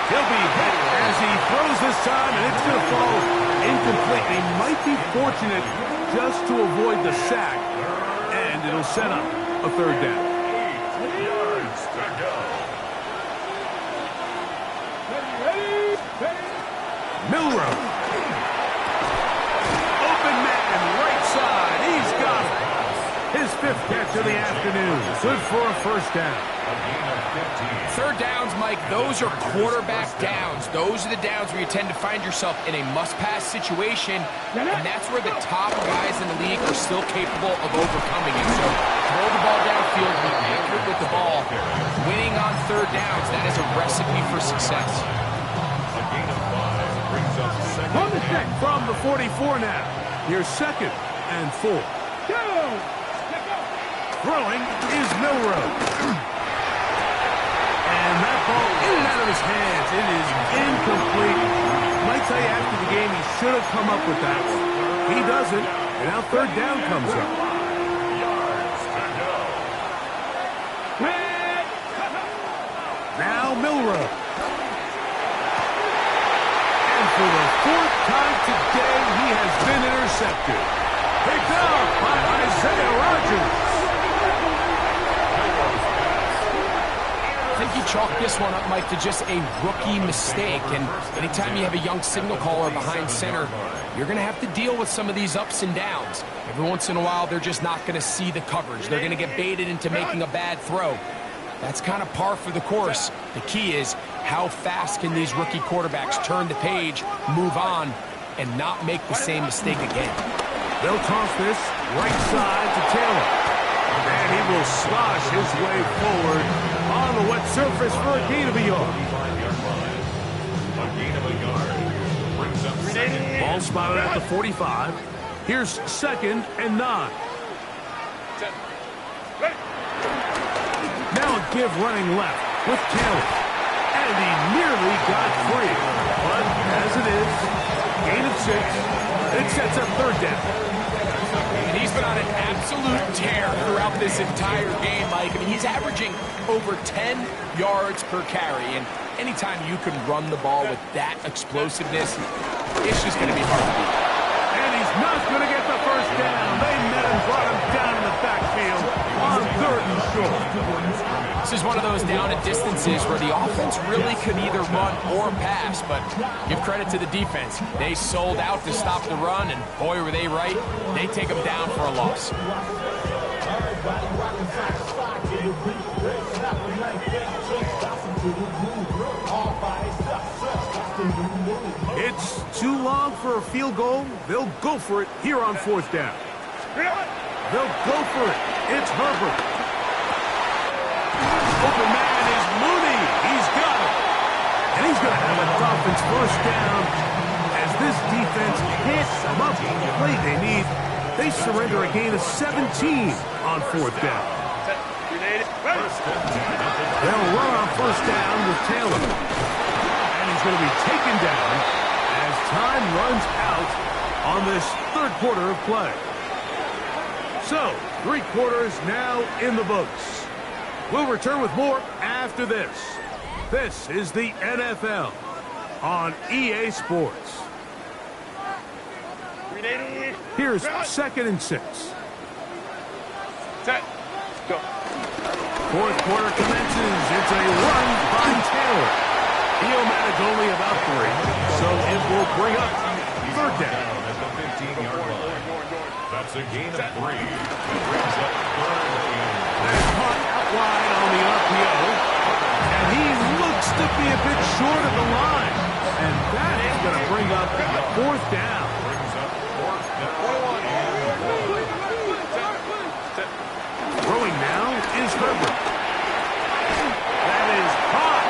He'll be hit as he throws this time, and it's going to fall incomplete. He might be fortunate just to avoid the sack, and it'll set up a third down. 8 yards to go. Milroe. Open man, right side. He's got it. His 5th catch of the afternoon. Good for a first down. A gain of 15. Third downs, Mike, those are quarterback downs. Those are the downs where you tend to find yourself in a must-pass situation, and that's where the top guys in the league are still capable of overcoming it. So throw the ball downfield, be accurate with the ball. Winning on third downs, that is a recipe for success. A gain of 5 brings up second. From the 44 now. Here's 2nd and 4. Throwing is Milroe. And that ball in and out of his hands. It is incomplete. Might tell you after the game he should have come up with that one. He doesn't, and now third down comes up. Yards to go. Now Milroe. And for the 4th time today, he has been intercepted. Picked up by Isaiah Rodgers. I think you chalk this one up, Mike, to just a rookie mistake. And anytime you have a young signal caller behind center, you're going to have to deal with some of these ups and downs. Every once in a while, they're just not going to see the coverage. They're going to get baited into making a bad throw. That's kind of par for the course. The key is how fast can these rookie quarterbacks turn the page, move on, and not make the same mistake again. They'll toss this right side to Taylor. And he will slosh his way forward on the wet surface for a gain of a yard. A gain of a yard. Brings up second. Ball spotted at the 45. Here's 2nd and 9. Now a give running left with Taylor. And he nearly got free. But as it is, gain of 6. It sets up 3rd down. And he's been on an absolute tear throughout this entire game, Mike. I mean, he's averaging over 10 yards per carry. And anytime you can run the ball with that explosiveness, it's just going to be hard to beat. And he's not going to get the first down. They met him, brought him down in the backfield on 3rd and short. This is one of those down and distances where the offense really could either run or pass, but give credit to the defense. They sold out to stop the run, and boy, were they right. They take them down for a loss. It's too long for a field goal. They'll go for it here on 4th down. They'll go for it. It's Herbert. Open man is Mooney. He's got it. And he's going to have a Dolphins first down. As this defense can't come up with the play they need, they surrender a gain of 17 on 4th down. They'll run on 1st down with Taylor. And he's going to be taken down as time runs out on this 3rd quarter of play. So, 3 quarters now in the books. We'll return with more after this. This is the NFL on EA Sports. Here's 2nd and 6. Set. Go. 4th quarter commences. It's a run by Taylor. Iomatic only about 3, so it will bring up 3rd down. At the 15-yard line. That's a gain of 3. Brings up 3rd and caught out wide on the RPO. And he looks to be a bit short of the line. And that is going to bring up 4th down. Brings up 4th down. Throwing now is Herbert. That is caught.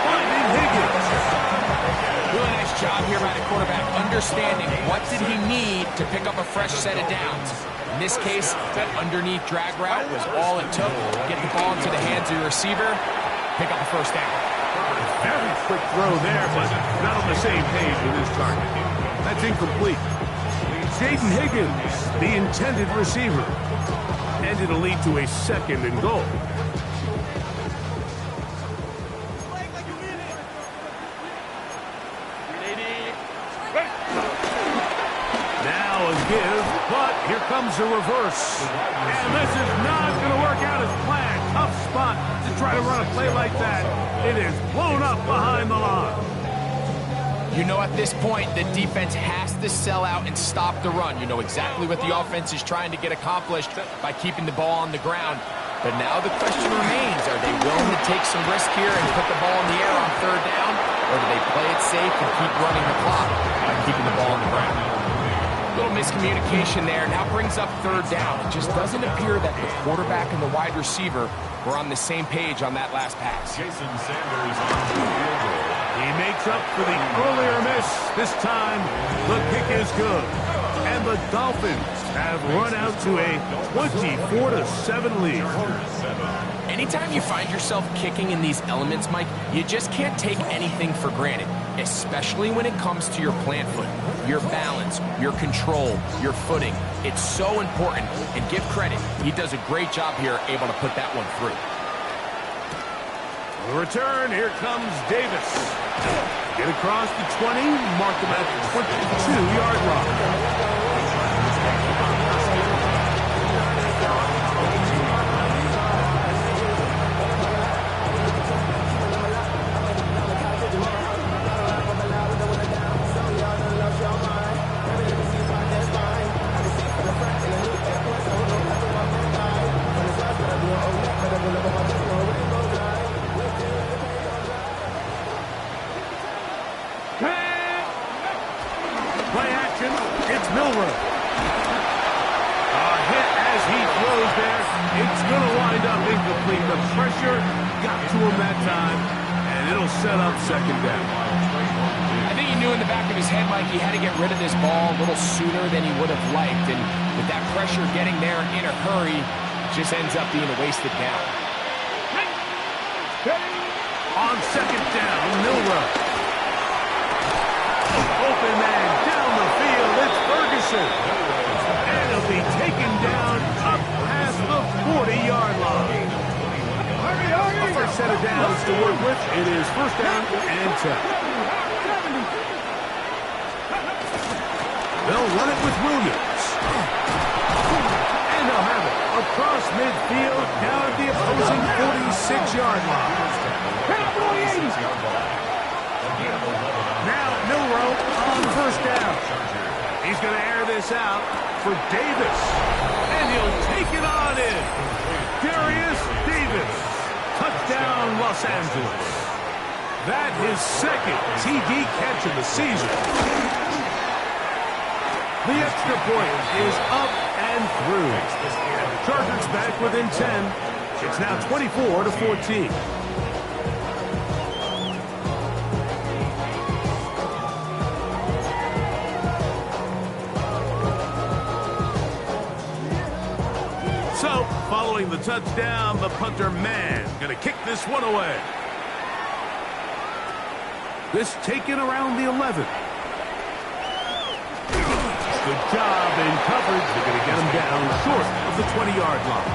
Finding Higgins. Really nice job here by the quarterback, understanding what did he need to pick up a fresh set of downs. In this case, that underneath drag route was all it took to get the ball into the hands of your receiver, pick up a first down. Very quick throw there, but not on the same page with his target. That's incomplete. Jaden Higgins, the intended receiver. And it'll lead to a 2nd and goal. Now a give, but here comes a reverse. And this is not going to work out as planned. Tough spot to try to run a play like that. It is blown up behind the line. You know at this point, the defense has to sell out and stop the run. You know exactly what the offense is trying to get accomplished by keeping the ball on the ground. But now the question remains, are they willing to take some risk here and put the ball in the air on 3rd down? Or do they play it safe and keep running the clock by keeping the ball on the ground? Little miscommunication there. Now brings up 3rd down. It just doesn't appear that the quarterback and the wide receiver were on the same page on that last pass. Jason Sanders on the field goal. He makes up for the earlier miss. This time, the kick is good. And the Dolphins have run out to a 24-7 lead. Anytime you find yourself kicking in these elements, Mike, you just can't take anything for granted, especially when it comes to your plant foot, your balance, your control, your footing. It's so important, and give credit. He does a great job here able to put that one through. The return, here comes Davis. Get across the 20, mark him at the 22-yard line. Play action, it's Milrow. A hit as he throws there. It's going to wind up incomplete. The pressure got to him that time, and it'll set up 2nd down. I think he knew knew in the back of his head, Mike, he had to get rid of this ball a little sooner than he would have liked. And with that pressure getting there in a hurry, just ends up being a wasted down. On second down, Milroe. Open man down the field. It's Ferguson. And he'll be taken down up past the 40-yard line. A first set of downs to work with. It is first down and 10. They'll run it with Williams. And they'll have it across midfield down at the opposing 46-yard line. Now Milroe on first down. He's going to air this out for Davis. And he'll take it on in. Darius Davis. Touchdown, Los Angeles. That is second TD catch of the season. The extra point is up and through. Chargers back within 10. It's now 24-14. So, following the touchdown, the punter man going to kick this one away. This taken around the 11. Good job in coverage. They're going to get him down short of the 20-yard line.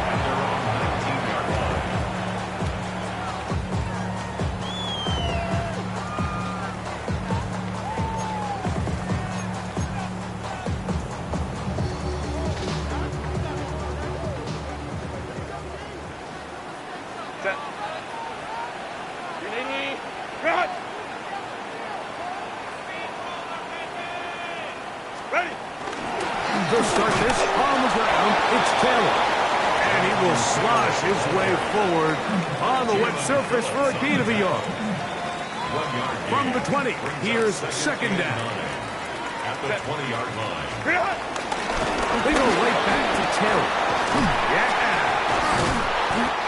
They'll start this on the ground. It's Taylor. And he will slosh his way forward on the wet surface for a gain of a yard. From the 20, here's second down. At the 20-yard line. They go right back to Taylor. Yeah.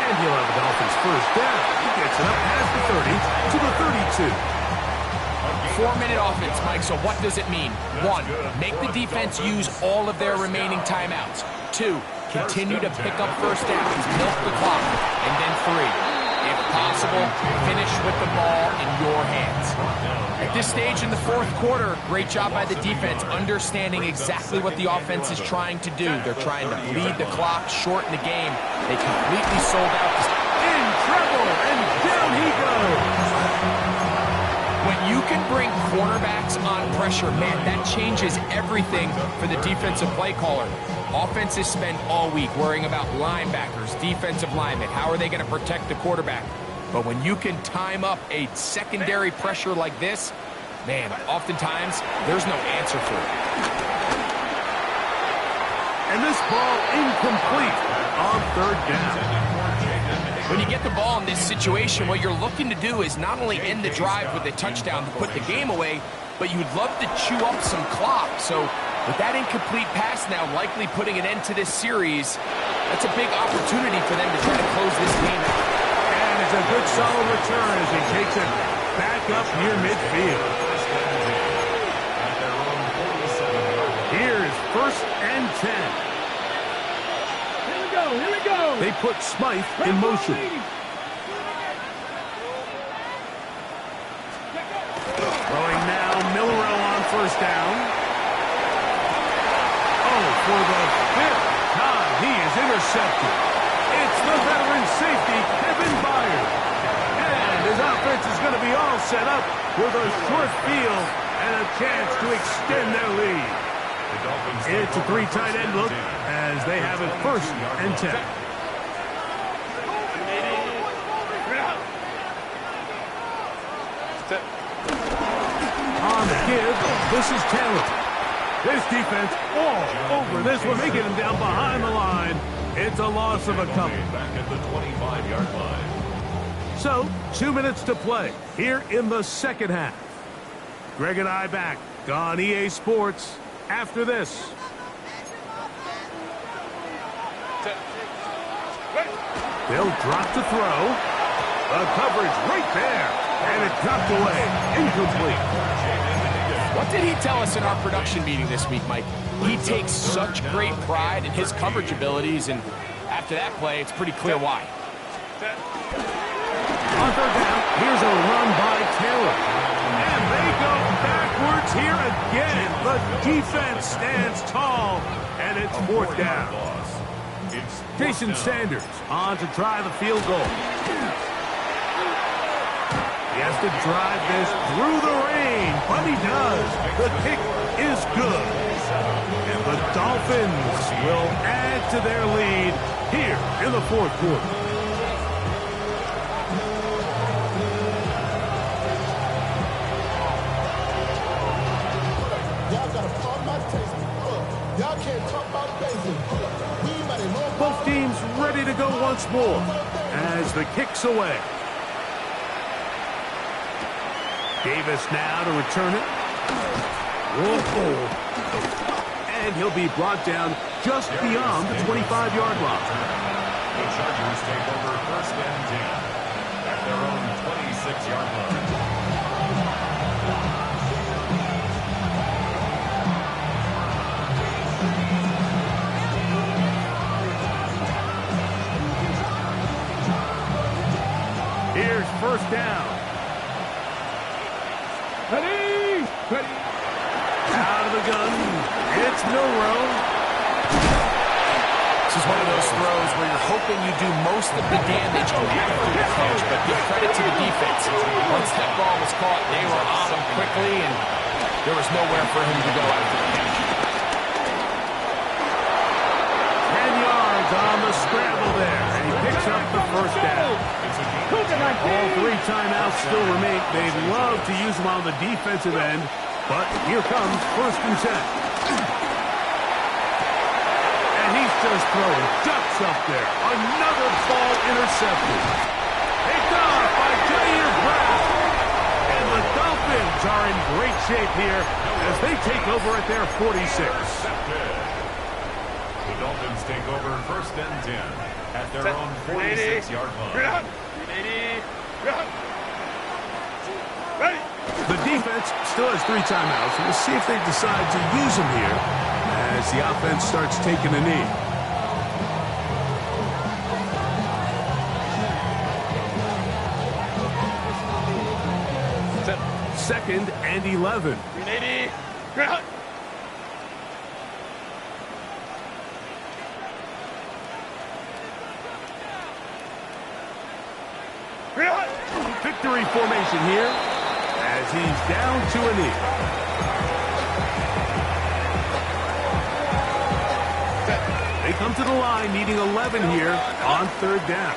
And he'll have the Dolphins first down. He gets it up past the 30 to the 32. 4-minute offense, Mike, so what does it mean? 1, make the defense use all of their remaining timeouts. 2, continue to pick up first downs, milk the clock. And then 3, if possible, finish with the ball in your hands. At this stage in the fourth quarter, great job by the defense, understanding exactly what the offense is trying to do. They're trying to bleed the clock, shorten the game. They completely sold out. In trouble, and down he goes. When you can bring cornerbacks on pressure, man, that changes everything for the defensive play caller. Offenses spend all week worrying about linebackers, defensive linemen. How are they going to protect the quarterback? But when you can time up a secondary pressure like this, man, oftentimes there's no answer for it. And this ball incomplete on third down. When you get the ball in this situation, what you're looking to do is not only end the drive with a touchdown to put the game away, but you'd love to chew up some clock. So with that incomplete pass now likely putting an end to this series, that's a big opportunity for them to try to close this game out. And it's a good solid return as he takes it back up near midfield. Here's first and 10. Here we go. They put Smythe in motion. Throwing now, Milroe on first down. Oh, for the fifth time, he is intercepted. It's the veteran safety, Kevin Byard. And his offense is going to be all set up with a short field and a chance to extend their lead. It's a 3 tight end look as they have it first and 10. On the give, this is Taylor. This defense all over this one. They get him down behind the line. It's a loss of a couple. Back at the 25-yard line. So, 2 minutes to play here in the second half. Greg and I back on EA Sports after this. They'll drop to throw. The coverage right there. And it dropped away. Incomplete. What did he tell us in our production meeting this week, Mike? He takes such great pride in his coverage abilities, and after that play, it's pretty clear why. On third down, here's a run by Taylor. And they go backwards here again. The defense stands tall, and it's fourth down. Jason Sanders on to try the field goal. He has to drive this through the rain, but he does. The kick is good. And the Dolphins will add to their lead here in the fourth quarter. Both teams ready to go once more as the kick's away. Davis now to return it. Whoa. And he'll be brought down just beyond the 25-yard line. The Chargers take over first and 10 at their own 26-yard line. Here's first down. Ready! Ready! Out of the gun. It's Milrow. This is one of those throws where you're hoping you do most of the damage after the catch, but give credit to the defense. Once that ball was caught, they were on him quickly, and there was nowhere for him to go after the catch. 10 yards on the scramble there, and he picks up the first down. All three timeouts still remain. They'd love to use them on the defensive end, but here comes first and 10. And he's just throwing ducks up there. Another ball intercepted. Picked off by Jair Brown. And the Dolphins are in great shape here as they take over at their 46. The Dolphins take over first and 10 at their own 46-yard line. The defense still has three timeouts. We'll see if they decide to use them here as the offense starts taking a knee. Second and 11. Victory formation here as he's down to a knee. They come to the line needing 11 here on third down.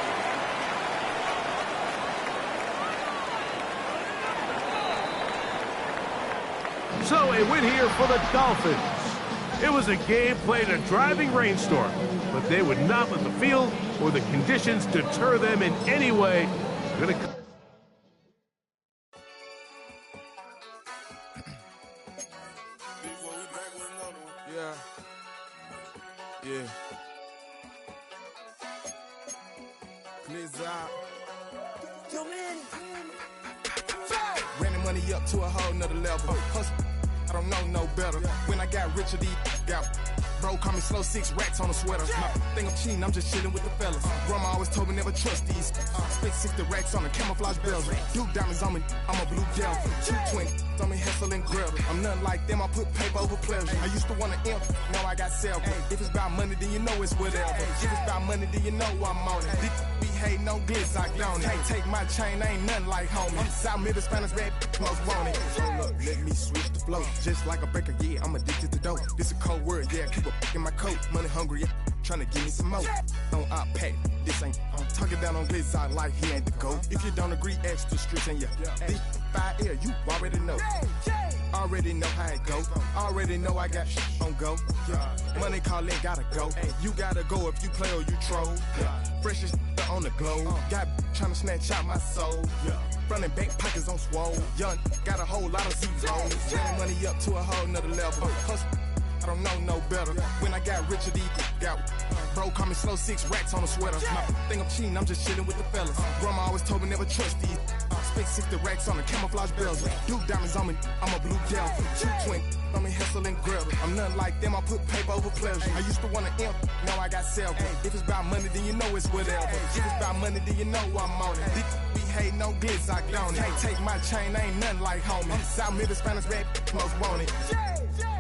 So a win here for the Dolphins. It was a game played in a driving rainstorm, but they would not let the field or the conditions deter them in any way. Yeah. Blizzard. Ran the money up to a whole nother level. Hustle, I don't know no better. When I got richer, these got. Bro, call me slow, 6 racks on a sweater. My thing I'm cheating, I'm just chilling with the fellas. Grandma always told me never trust these. Spent 60 racks on a camouflage bells. Duke diamonds on me, I'm a blue devil. 220 on me, Hessel and Gretel. I'm nothing like them, I put paper over pleasure. I used to want to imp, now I got self. If it's about money, then you know it's whatever. If it's about money, then you know I'm on it. This be hating on glitz, I don't it. Can't take my chain, I ain't nothing like homie. South Middle Spanish red, most want it. Hold up, let me switch the flow. Just like a breaker, yeah, I'm addicted to dope. This a cold word, yeah, keep a in my coat. Money hungry, yeah, tryna give me some more. On our pack, this ain't. I'm talking down on glitz, I like he ain't the go. If you don't agree, ask the streets and yeah. This 5 air, you already know. Already know how it go. Already know I got on go. Yeah. Money calling, gotta go. You gotta go if you play or you troll. Freshest on the globe. Got tryna snatch out my soul. Running bank pockets on swole. Young, got a whole lot of zeros. Running money up to a whole nother level. Hustle, I don't know no better. When I got richer, these got. Bro, call me slow, 6 racks on a sweater. My thing I'm cheating, I'm just chilling with the fellas. Grandma always told me never trust these. spent 60 racks on the camouflage bells. Blue diamonds on me, I'm a blue devil. Shoot twin, I'm in hustle and grub. I'm nothing like them, I put paper over pleasure. I used to want to imp, now I got several. If it's about money, then you know it's whatever. If it's about money, then you know I'm on it. We hate no glitz, I don't it. Take my chain, ain't nothing like homie. South Middle Spanish rap, most want it.